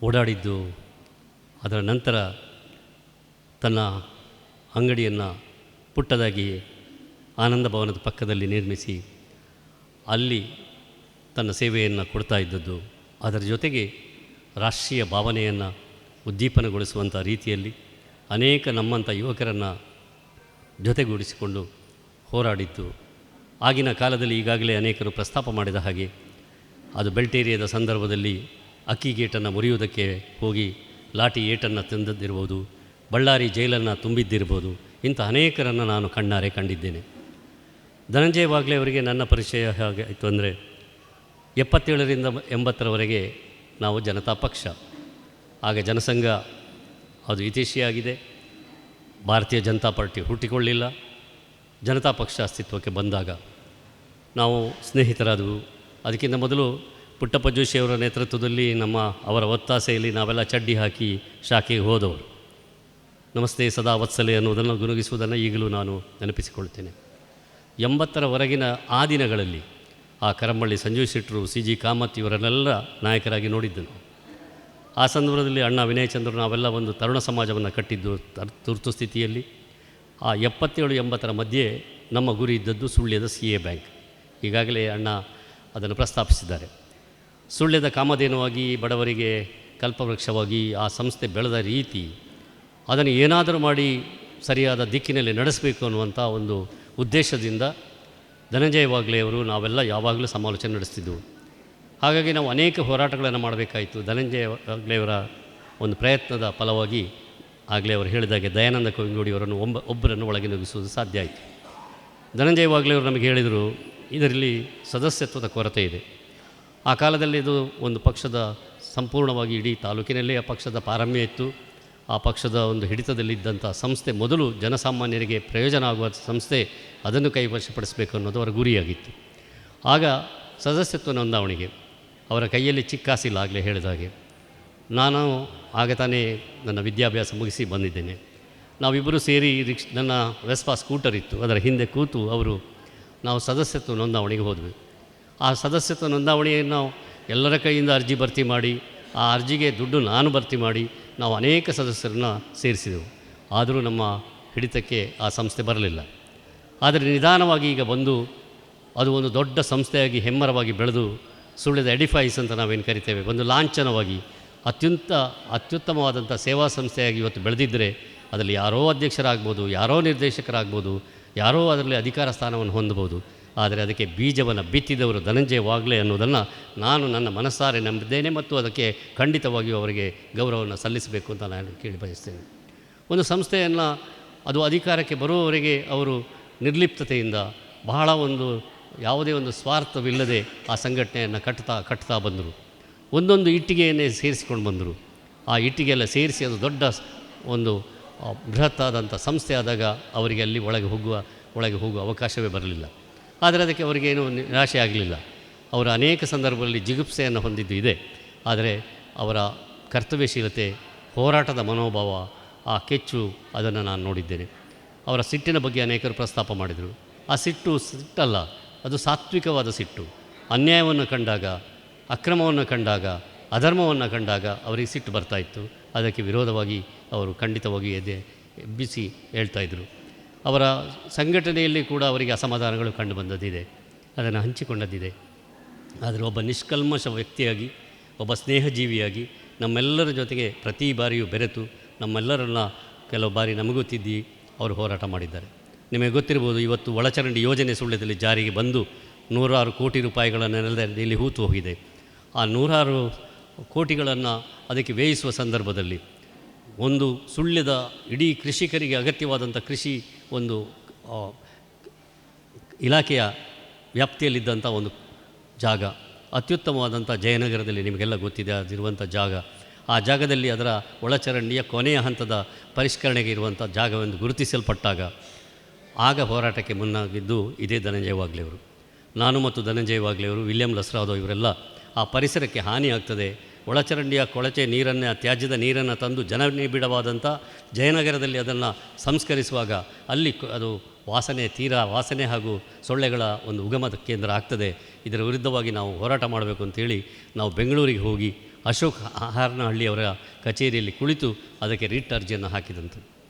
ಓಡಾಡಿದ್ದು, ಅದರ ನಂತರ ತನ್ನ ಅಂಗಡಿಯನ್ನು ಪುಟ್ಟದಾಗಿ ಆನಂದ ಭವನದ ಪಕ್ಕದಲ್ಲಿ ನಿರ್ಮಿಸಿ ಅಲ್ಲಿ ತನ್ನ ಸೇವೆಯನ್ನು ಕೊಡ್ತಾ ಇದ್ದದ್ದು, ಅದರ ಜೊತೆಗೆ ರಾಷ್ಟ್ರೀಯ ಭಾವನೆಯನ್ನು ಉದ್ದೀಪನಗೊಳಿಸುವಂಥ ರೀತಿಯಲ್ಲಿ ಅನೇಕ ನಮ್ಮಂಥ ಯುವಕರನ್ನು ಜೊತೆಗೂಡಿಸಿಕೊಂಡು ಹೋರಾಡಿದ್ದು. ಆಗಿನ ಕಾಲದಲ್ಲಿ ಈಗಾಗಲೇ ಅನೇಕರು ಪ್ರಸ್ತಾಪ ಮಾಡಿದ ಹಾಗೆ ಅದು ಬೆಲ್ಟೇರಿಯಾದ ಸಂದರ್ಭದಲ್ಲಿ ಅಕ್ಕಿಗೇಟನ್ನು ಮುರಿಯುವುದಕ್ಕೆ ಹೋಗಿ ಲಾಠಿ ಏಟನ್ನು ತಂದದ್ದಿರ್ಬೋದು, ಬಳ್ಳಾರಿ ಜೈಲನ್ನು ತುಂಬಿದ್ದಿರ್ಬೋದು, ಇಂಥ ಅನೇಕರನ್ನು ನಾನು ಕಣ್ಣಾರೆ ಕಂಡಿದ್ದೇನೆ. ಧನಂಜಯ ವಾಗ್ಲೆ ಅವರಿಗೆ ನನ್ನ ಪರಿಚಯ ಹೇಗೆ ಆಯಿತು ಅಂದರೆ 77ರಿಂದ 80ರವರೆಗೆ ನಾವು ಜನತಾ ಪಕ್ಷ, ಆಗ ಜನಸಂಘ ಅದು ಇತಿಶಿಯಾಗಿದೆ, ಭಾರತೀಯ ಜನತಾ ಪಾರ್ಟಿ ಹುಟ್ಟಿಕೊಳ್ಳಿಲ್ಲ. ಜನತಾ ಪಕ್ಷ ಅಸ್ತಿತ್ವಕ್ಕೆ ಬಂದಾಗ ನಾವು ಸ್ನೇಹಿತರಾದವು. ಅದಕ್ಕಿಂತ ಮೊದಲು ಪುಟ್ಟಪ್ಪ ಜೋಶಿಯವರ ನೇತೃತ್ವದಲ್ಲಿ ಅವರ ಒತ್ತಾಸೆಯಲ್ಲಿ ನಾವೆಲ್ಲ ಚಡ್ಡಿ ಹಾಕಿ ಶಾಖೆಗೆ ಹೋದವರು. ನಮಸ್ತೆ ಸದಾ ವತ್ಸಲೆ ಅನ್ನೋದನ್ನು ಗುನುಗಿಸುವುದನ್ನು ಈಗಲೂ ನಾನು ನೆನಪಿಸಿಕೊಳ್ತೇನೆ. 80ರವರೆಗಿನ ಆ ದಿನಗಳಲ್ಲಿ ಆ ಕರಮಳ್ಳಿ ಸಂಜೀವ್ ಶೆಟ್ಟರು, CG ಕಾಮತ್ ಇವರನ್ನೆಲ್ಲ ನಾಯಕರಾಗಿ ನೋಡಿದ್ದನು. ಆ ಸಂದರ್ಭದಲ್ಲಿ ಅಣ್ಣ ವಿನಯ್ ಚಂದ್ರ ನಾವೆಲ್ಲ ಒಂದು ತರುಣ ಸಮಾಜವನ್ನು ಕಟ್ಟಿದ್ದು ತುರ್ತು ಸ್ಥಿತಿಯಲ್ಲಿ. ಆ 77-80ರ ಮಧ್ಯೆ ನಮ್ಮ ಗುರಿ ಇದ್ದದ್ದು ಸುಳ್ಯದ CA ಬ್ಯಾಂಕ್. ಈಗಾಗಲೇ ಅಣ್ಣ ಅದನ್ನು ಪ್ರಸ್ತಾಪಿಸಿದ್ದಾರೆ. ಸುಳ್ಯದ ಕಾಮಧೇನುವಾಗಿ ಬಡವರಿಗೆ ಕಲ್ಪವೃಕ್ಷವಾಗಿ ಆ ಸಂಸ್ಥೆ ಬೆಳೆದ ರೀತಿ, ಅದನ್ನು ಏನಾದರೂ ಮಾಡಿ ಸರಿಯಾದ ದಿಕ್ಕಿನಲ್ಲಿ ನಡೆಸಬೇಕು ಅನ್ನುವಂಥ ಒಂದು ಉದ್ದೇಶದಿಂದ ಧನಂಜಯ ವಾಗ್ಲೆಯವರು ನಾವೆಲ್ಲ ಯಾವಾಗಲೂ ಸಮಾಲೋಚನೆ ನಡೆಸ್ತಿದ್ದೆವು. ಹಾಗಾಗಿ ನಾವು ಅನೇಕ ಹೋರಾಟಗಳನ್ನು ಮಾಡಬೇಕಾಯಿತು. ಧನಂಜಯ ವಾಗ್ಲೆಯವರ ಒಂದು ಪ್ರಯತ್ನದ ಫಲವಾಗಿ ಆಗಲೇ ಅವರು ಹೇಳಿದಾಗೆ ದಯಾನಂದ ಕೋವಿಂಗೋಡಿಯವರನ್ನು ಒಬ್ಬರನ್ನು ಒಳಗೆ ನುಗ್ಗಿಸುವುದು ಸಾಧ್ಯ ಆಯಿತು. ಧನಂಜಯ ವಾಗ್ಲೆಯವರು ನಮಗೆ ಹೇಳಿದರು, ಇದರಲ್ಲಿ ಸದಸ್ಯತ್ವದ ಕೊರತೆ ಇದೆ. ಆ ಕಾಲದಲ್ಲಿ ಇದು ಒಂದು ಪಕ್ಷದ ಸಂಪೂರ್ಣವಾಗಿ ಇಡೀ ತಾಲೂಕಿನಲ್ಲೇ ಆ ಪಕ್ಷದ ಪಾರಮ್ಯ ಇತ್ತು. ಆ ಪಕ್ಷದ ಒಂದು ಹಿಡಿತದಲ್ಲಿದ್ದಂಥ ಸಂಸ್ಥೆ, ಮೊದಲು ಜನಸಾಮಾನ್ಯರಿಗೆ ಪ್ರಯೋಜನ ಆಗುವ ಸಂಸ್ಥೆ, ಅದನ್ನು ಕೈವಶಪಡಿಸಬೇಕು ಅನ್ನೋದು ಅವರ ಗುರಿಯಾಗಿತ್ತು. ಆಗ ಸದಸ್ಯತ್ವ ನೋಂದಾವಣಿಗೆ ಅವರ ಕೈಯಲ್ಲಿ ಚಿಕ್ಕಾಸಿಲ್ಲ. ಆಗಲೇ ಹೇಳಿದ ಹಾಗೆ ನಾನು ಆಗ ತಾನೇ ನನ್ನ ವಿದ್ಯಾಭ್ಯಾಸ ಮುಗಿಸಿ ಬಂದಿದ್ದೇನೆ. ನಾವಿಬ್ಬರು ಸೇರಿ ನನ್ನ ವೆಸ್ಪಾ ಸ್ಕೂಟರ್ ಇತ್ತು, ಅದರ ಹಿಂದೆ ಕೂತು ನಾವು ಸದಸ್ಯತ್ವ ನೋಂದಾವಣಿಗೆ ಹೋದ್ವಿ. ಆ ಸದಸ್ಯತ್ವ ನೋಂದಾವಣಿಯನ್ನು ಎಲ್ಲರ ಕೈಯಿಂದ ಅರ್ಜಿ ಭರ್ತಿ ಮಾಡಿ, ಆ ಅರ್ಜಿಗೆ ದುಡ್ಡು ನಾನು ಭರ್ತಿ ಮಾಡಿ ನಾವು ಅನೇಕ ಸದಸ್ಯರನ್ನು ಸೇರಿಸಿದೆವು. ಆದರೂ ನಮ್ಮ ಹಿಡಿತಕ್ಕೆ ಆ ಸಂಸ್ಥೆ ಬರಲಿಲ್ಲ. ಆದರೆ ನಿಧಾನವಾಗಿ ಈಗ ಬಂದು ಅದು ಒಂದು ದೊಡ್ಡ ಸಂಸ್ಥೆಯಾಗಿ ಹೆಮ್ಮರವಾಗಿ ಬೆಳೆದು ಸುಳ್ಯದ ಎಡಿಫೈಸ್ ಅಂತ ನಾವೇನು ಕರಿತೇವೆ, ಒಂದು ಲಾಂಛನವಾಗಿ ಅತ್ಯುತ್ತಮವಾದಂಥ ಸೇವಾ ಸಂಸ್ಥೆಯಾಗಿ ಇವತ್ತು ಬೆಳೆದಿದ್ದರೆ ಅದರಲ್ಲಿ ಯಾರೋ ಅಧ್ಯಕ್ಷರಾಗ್ಬೋದು, ಯಾರೋ ನಿರ್ದೇಶಕರಾಗ್ಬೋದು, ಯಾರೋ ಅದರಲ್ಲಿ ಅಧಿಕಾರ ಸ್ಥಾನವನ್ನು ಹೊಂದಬಹುದು. ಆದರೆ ಅದಕ್ಕೆ ಬೀಜವನ್ನು ಬಿತ್ತಿದವರು ಧನಂಜಯ ವಾಗ್ಲೆ ಅನ್ನೋದನ್ನು ನಾನು ನನ್ನ ಮನಸ್ಸಾರೆ ನಂಬಿದ್ದೇನೆ ಮತ್ತು ಅದಕ್ಕೆ ಖಂಡಿತವಾಗಿಯೂ ಅವರಿಗೆ ಗೌರವವನ್ನು ಸಲ್ಲಿಸಬೇಕು ಅಂತ ನಾನು ಕೇಳಿ ಬಯಸ್ತೇನೆ. ಒಂದು ಸಂಸ್ಥೆಯನ್ನು ಅದು ಅಧಿಕಾರಕ್ಕೆ ಬರುವವರೆಗೆ ಅವರು ನಿರ್ಲಿಪ್ತತೆಯಿಂದ ಬಹಳ ಯಾವುದೇ ಒಂದು ಸ್ವಾರ್ಥವಿಲ್ಲದೆ ಆ ಸಂಘಟನೆಯನ್ನು ಕಟ್ತಾ ಬಂದರು. ಒಂದೊಂದು ಇಟ್ಟಿಗೆಯನ್ನೇ ಸೇರಿಸಿಕೊಂಡು ಬಂದರು. ಆ ಇಟ್ಟಿಗೆಲ್ಲ ಸೇರಿಸಿ ಅದು ದೊಡ್ಡ ಒಂದು ಬೃಹತ್ತಾದಂಥ ಸಂಸ್ಥೆ ಆದಾಗ ಅವರಿಗೆ ಅಲ್ಲಿ ಒಳಗೆ ಹೋಗುವ ಅವಕಾಶವೇ ಬರಲಿಲ್ಲ. ಆದರೆ ಅದಕ್ಕೆ ಅವರಿಗೇನು ನಿರಾಶೆ ಆಗಲಿಲ್ಲ. ಅವರ ಅನೇಕ ಸಂದರ್ಭಗಳಲ್ಲಿ ಜಿಗುಪ್ಸೆಯನ್ನು ಹೊಂದಿದ್ದು ಇದೆ. ಆದರೆ ಅವರ ಕರ್ತವ್ಯಶೀಲತೆ, ಹೋರಾಟದ ಮನೋಭಾವ, ಆ ಕೆಚ್ಚು, ಅದನ್ನು ನಾನು ನೋಡಿದ್ದೇನೆ. ಅವರ ಸಿಟ್ಟಿನ ಬಗ್ಗೆ ಅನೇಕರು ಪ್ರಸ್ತಾಪ ಮಾಡಿದರು. ಆ ಸಿಟ್ಟಲ್ಲ, ಅದು ಸಾತ್ವಿಕವಾದ ಸಿಟ್ಟು. ಅನ್ಯಾಯವನ್ನು ಕಂಡಾಗ, ಅಕ್ರಮವನ್ನು ಕಂಡಾಗ, ಅಧರ್ಮವನ್ನು ಕಂಡಾಗ ಅವರಿಗೆ ಸಿಟ್ಟು ಬರ್ತಾಯಿತ್ತು. ಅದಕ್ಕೆ ವಿರೋಧವಾಗಿ ಅವರು ಖಂಡಿತವಾಗಿ ಎಬ್ಬಿಸಿ ಹೇಳ್ತಾಯಿದ್ರು. ಅವರ ಸಂಘಟನೆಯಲ್ಲಿ ಕೂಡ ಅವರಿಗೆ ಅಸಮಾಧಾನಗಳು ಕಂಡು ಬಂದದ್ದಿದೆ, ಅದನ್ನು ಹಂಚಿಕೊಂಡದ್ದಿದೆ. ಆದರೆ ಒಬ್ಬ ನಿಷ್ಕಲ್ಮಶ ವ್ಯಕ್ತಿಯಾಗಿ, ಒಬ್ಬ ಸ್ನೇಹಜೀವಿಯಾಗಿ ನಮ್ಮೆಲ್ಲರ ಜೊತೆಗೆ ಪ್ರತಿ ಬಾರಿಯೂ ಬೆರೆತು ನಮ್ಮೆಲ್ಲರನ್ನ ಕೆಲವು ಬಾರಿ ನಮಗೂ ತಿದ್ದಿ ಅವರು ಹೋರಾಟ ಮಾಡಿದ್ದಾರೆ. ನಿಮಗೆ ಗೊತ್ತಿರ್ಬೋದು, ಇವತ್ತು ಒಳಚರಂಡಿ ಯೋಜನೆ ಸುಳ್ಯದಲ್ಲಿ ಜಾರಿಗೆ ಬಂದು 100 ಕೋಟಿ ರೂಪಾಯಿಗಳ ನೆಲದಲ್ಲಿ ಹೂತು ಹೋಗಿದೆ. ಆ 100 ಕೋಟಿಗಳನ್ನು ಅದಕ್ಕೆ ವ್ಯಯಿಸುವ ಸಂದರ್ಭದಲ್ಲಿ ಒಂದು ಸುಳ್ಯದ ಇಡೀ ಕೃಷಿಕರಿಗೆ ಅಗತ್ಯವಾದಂಥ ಕೃಷಿ ಒಂದು ಇಲಾಖೆಯ ವ್ಯಾಪ್ತಿಯಲ್ಲಿದ್ದಂಥ ಒಂದು ಜಾಗ, ಅತ್ಯುತ್ತಮವಾದಂಥ ಜಯನಗರದಲ್ಲಿ ನಿಮಗೆಲ್ಲ ಗೊತ್ತಿದೆ ಅದಿರುವಂಥ ಜಾಗ. ಆ ಜಾಗದಲ್ಲಿ ಅದರ ಒಳಚರಂಡಿಯ ಕೊನೆಯ ಹಂತದ ಪರಿಷ್ಕರಣೆಗೆ ಇರುವಂಥ ಜಾಗವೆಂದು ಗುರುತಿಸಲ್ಪಟ್ಟಾಗ ಆಗ ಹೋರಾಟಕ್ಕೆ ಮುನ್ನಾಗಿದ್ದು ಇದೇ ಧನಂಜಯ ವಾಗ್ಲೆ ಅವರು. ನಾನು ಮತ್ತು ಧನಂಜಯ ವಾಗ್ಲೆ ಅವರು, ವಿಲಿಯಂ ಲಸ್ರಾದೋ ಇವರೆಲ್ಲ ಆ ಪರಿಸರಕ್ಕೆ ಹಾನಿಯಾಗ್ತದೆ, ಒಳಚರಂಡಿಯ ಕೊಳಚೆ ನೀರನ್ನು, ತ್ಯಾಜ್ಯದ ನೀರನ್ನು ತಂದು ಜನನಿಬಿಡವಾದಂಥ ಜಯನಗರದಲ್ಲಿ ಅದನ್ನು ಸಂಸ್ಕರಿಸುವಾಗ ಅಲ್ಲಿ ಅದು ವಾಸನೆ ಹಾಗೂ ಸೊಳ್ಳೆಗಳ ಒಂದು ಉಗಮದ ಕೇಂದ್ರ ಆಗ್ತದೆ. ಇದರ ವಿರುದ್ಧವಾಗಿ ನಾವು ಹೋರಾಟ ಮಾಡಬೇಕು ಅಂತೇಳಿ ನಾವು ಬೆಂಗಳೂರಿಗೆ ಹೋಗಿ ಅಶೋಕ್ ಹಾರನಹಳ್ಳಿಯವರ ಕಚೇರಿಯಲ್ಲಿ ಕುಳಿತು ಅದಕ್ಕೆ ರಿಟ್ ಅರ್ಜಿಯನ್ನು ಹಾಕಿದಂತೆ.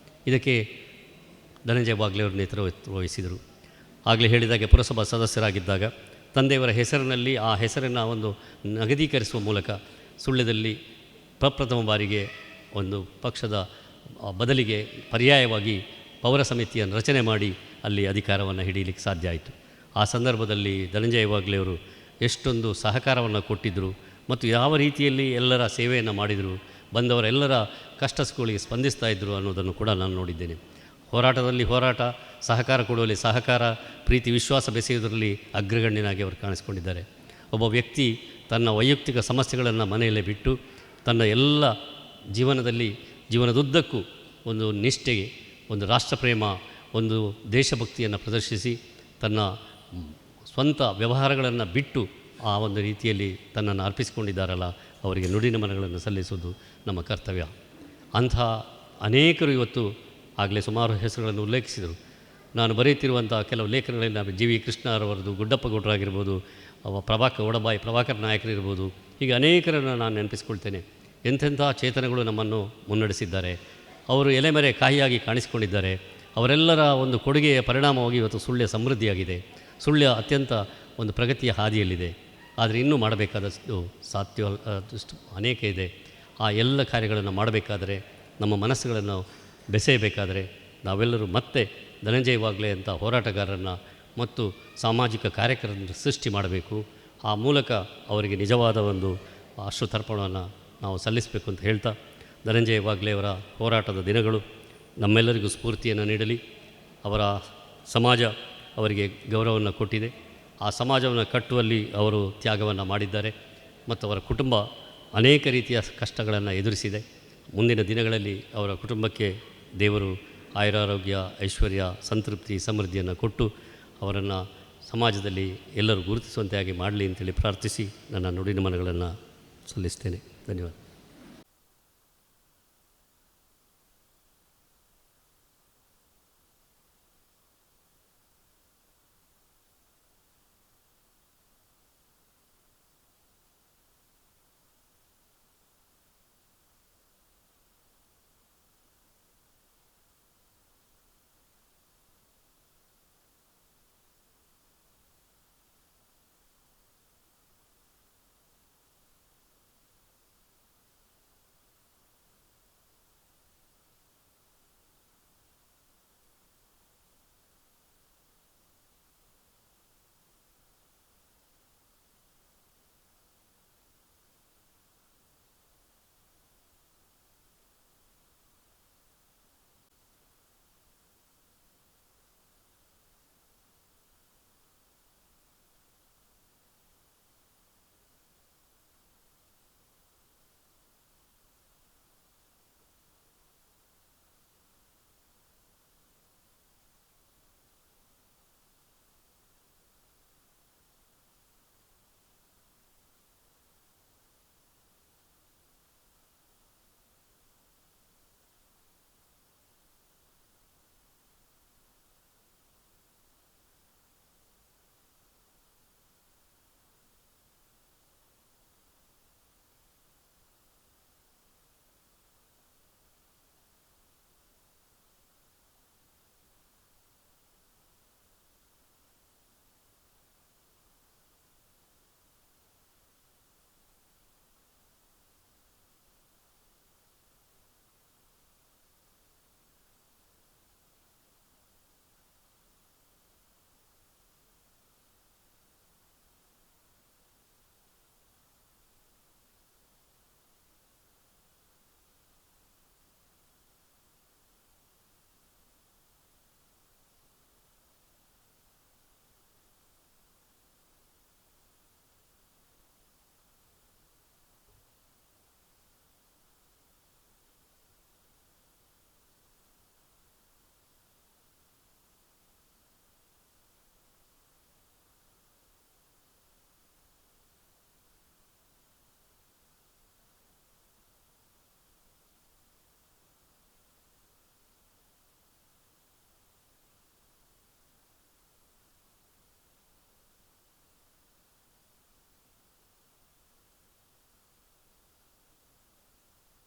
ಇದಕ್ಕೆ ಧನಂಜಯ ವಾಗ್ಲೆ ಅವರು ನೇತೃತ್ವ ವಹಿಸಿದರು. ಆಗಲೇ ಹೇಳಿದಾಗೆ ಪುರಸಭಾ ಸದಸ್ಯರಾಗಿದ್ದಾಗ ತಂದೆಯವರ ಹೆಸರಿನಲ್ಲಿ ಆ ಹೆಸರನ್ನು ಒಂದು ನಗದೀಕರಿಸುವ ಮೂಲಕ ಸುಳ್ಯದಲ್ಲಿ ಪ್ರಪ್ರಥಮ ಬಾರಿಗೆ ಒಂದು ಪಕ್ಷದ ಬದಲಿಗೆ ಪರ್ಯಾಯವಾಗಿ ಪೌರ ಸಮಿತಿಯನ್ನು ರಚನೆ ಮಾಡಿ ಅಲ್ಲಿ ಅಧಿಕಾರವನ್ನು ಹಿಡಿಯಲಿಕ್ಕೆ ಸಾಧ್ಯ ಆಯಿತು. ಆ ಸಂದರ್ಭದಲ್ಲಿ ಧನಂಜಯ ವಾಗ್ಲೆ ಅವರು ಎಷ್ಟೊಂದು ಸಹಕಾರವನ್ನು ಕೊಟ್ಟಿದ್ದರು ಮತ್ತು ಯಾವ ರೀತಿಯಲ್ಲಿ ಎಲ್ಲರ ಸೇವೆಯನ್ನು ಮಾಡಿದರು, ಬಂದವರೆಲ್ಲರ ಕಷ್ಟ ಸುಖಗಳಿಗೆ ಸ್ಪಂದಿಸ್ತಾ ಇದ್ದರು ಅನ್ನೋದನ್ನು ಕೂಡ ನಾನು ನೋಡಿದ್ದೇನೆ. ಹೋರಾಟದಲ್ಲಿ ಹೋರಾಟ, ಸಹಕಾರ ಕೊಡುವಲ್ಲಿ ಸಹಕಾರ, ಪ್ರೀತಿ ವಿಶ್ವಾಸ ಬೆಸೆಯುವುದರಲ್ಲಿ ಅಗ್ರಗಣ್ಯನಾಗಿ ಅವರು ಕಾಣಿಸಿಕೊಂಡಿದ್ದಾರೆ. ಒಬ್ಬ ವ್ಯಕ್ತಿ ತನ್ನ ವೈಯಕ್ತಿಕ ಸಮಸ್ಯೆಗಳನ್ನು ಮನೆಯಲ್ಲೇ ಬಿಟ್ಟು ತನ್ನ ಎಲ್ಲ ಜೀವನದುದ್ದಕ್ಕೂ ಒಂದು ನಿಷ್ಠೆಗೆ, ಒಂದು ರಾಷ್ಟ್ರಪ್ರೇಮ, ಒಂದು ದೇಶಭಕ್ತಿಯನ್ನು ಪ್ರದರ್ಶಿಸಿ ತನ್ನ ಸ್ವಂತ ವ್ಯವಹಾರಗಳನ್ನು ಬಿಟ್ಟು ಆ ಒಂದು ರೀತಿಯಲ್ಲಿ ತನ್ನನ್ನು ಅರ್ಪಿಸಿಕೊಂಡಿದ್ದಾರಲ್ಲ, ಅವರಿಗೆ ನುಡಿ ನಮನಗಳನ್ನು ಸಲ್ಲಿಸುವುದು ನಮ್ಮ ಕರ್ತವ್ಯ. ಅಂಥ ಅನೇಕರು ಇವತ್ತು ಆಗಲೇ ಸುಮಾರು ಹೆಸರುಗಳನ್ನು ಉಲ್ಲೇಖಿಸಿದರು. ನಾನು ಬರೆಯುತ್ತಿರುವಂಥ ಕೆಲವು ಲೇಖನಗಳಲ್ಲಿ ನಾವು ಜಿ ವಿ ಕೃಷ್ಣರವರದು, ಗುಡ್ಡಪ್ಪ ಗೌಡರಾಗಿರ್ಬೋದು, ಒಡಬಾಯಿ ಪ್ರಭಾಕರ್ ನಾಯಕರಿರ್ಬೋದು, ಹೀಗೆ ಅನೇಕರನ್ನು ನಾನು ನೆನಪಿಸ್ಕೊಳ್ತೇನೆ. ಎಂತೆಂಥ ಚೇತನಗಳು ನಮ್ಮನ್ನು ಮುನ್ನಡೆಸಿದ್ದಾರೆ. ಅವರು ಎಲೆಮೆರೆ ಕಾಯಿಯಾಗಿ ಕಾಣಿಸಿಕೊಂಡಿದ್ದಾರೆ. ಅವರೆಲ್ಲರ ಒಂದು ಕೊಡುಗೆಯ ಪರಿಣಾಮವಾಗಿ ಇವತ್ತು ಸುಳ್ಯ ಸಮೃದ್ಧಿಯಾಗಿದೆ. ಸುಳ್ಯ ಅತ್ಯಂತ ಒಂದು ಪ್ರಗತಿಯ ಹಾದಿಯಲ್ಲಿದೆ. ಆದರೆ ಇನ್ನೂ ಮಾಡಬೇಕಾದಷ್ಟು ಸಾಧ್ಯವಷ್ಟು ಅನೇಕ ಇದೆ. ಆ ಎಲ್ಲ ಕಾರ್ಯಗಳನ್ನು ಮಾಡಬೇಕಾದರೆ, ನಮ್ಮ ಮನಸ್ಸುಗಳನ್ನು ಬೆಸೆಯಬೇಕಾದರೆ ನಾವೆಲ್ಲರೂ ಮತ್ತೆ ಧನಂಜಯ ವಾಗ್ಲೆ ಅಂತ ಹೋರಾಟಗಾರರನ್ನು ಮತ್ತು ಸಾಮಾಜಿಕ ಕಾರ್ಯಕರ್ತರನ್ನು ಸೃಷ್ಟಿ ಮಾಡಬೇಕು. ಆ ಮೂಲಕ ಅವರಿಗೆ ನಿಜವಾದ ಒಂದು ಅಶ್ರುತರ್ಪಣವನ್ನು ನಾವು ಸಲ್ಲಿಸಬೇಕು ಅಂತ ಹೇಳ್ತಾ, ಧನಂಜಯ ವಾಗ್ಲೆಯವರ ಹೋರಾಟದ ದಿನಗಳು ನಮ್ಮೆಲ್ಲರಿಗೂ ಸ್ಫೂರ್ತಿಯನ್ನು ನೀಡಲಿ. ಅವರ ಸಮಾಜ ಅವರಿಗೆ ಗೌರವವನ್ನು ಕೊಟ್ಟಿದೆ. ಆ ಸಮಾಜವನ್ನು ಕಟ್ಟುವಲ್ಲಿ ಅವರು ತ್ಯಾಗವನ್ನು ಮಾಡಿದ್ದಾರೆ ಮತ್ತು ಅವರ ಕುಟುಂಬ ಅನೇಕ ರೀತಿಯ ಕಷ್ಟಗಳನ್ನು ಎದುರಿಸಿದೆ. ಮುಂದಿನ ದಿನಗಳಲ್ಲಿ ಅವರ ಕುಟುಂಬಕ್ಕೆ ದೇವರು ಆಯುರಾರೋಗ್ಯ, ಐಶ್ವರ್ಯ, ಸಂತೃಪ್ತಿ, ಸಮೃದ್ಧಿಯನ್ನು ಕೊಟ್ಟು ಅವರನ್ನು ಸಮಾಜದಲ್ಲಿ ಎಲ್ಲರೂ ಗುರುತಿಸುವಂತೆ ಆಗಿ ಮಾಡಲಿ ಅಂತೇಳಿ ಪ್ರಾರ್ಥಿಸಿ ನನ್ನ ನುಡಿ ನಮನಗಳನ್ನು ಸಲ್ಲಿಸ್ತೇನೆ. ಧನ್ಯವಾದ.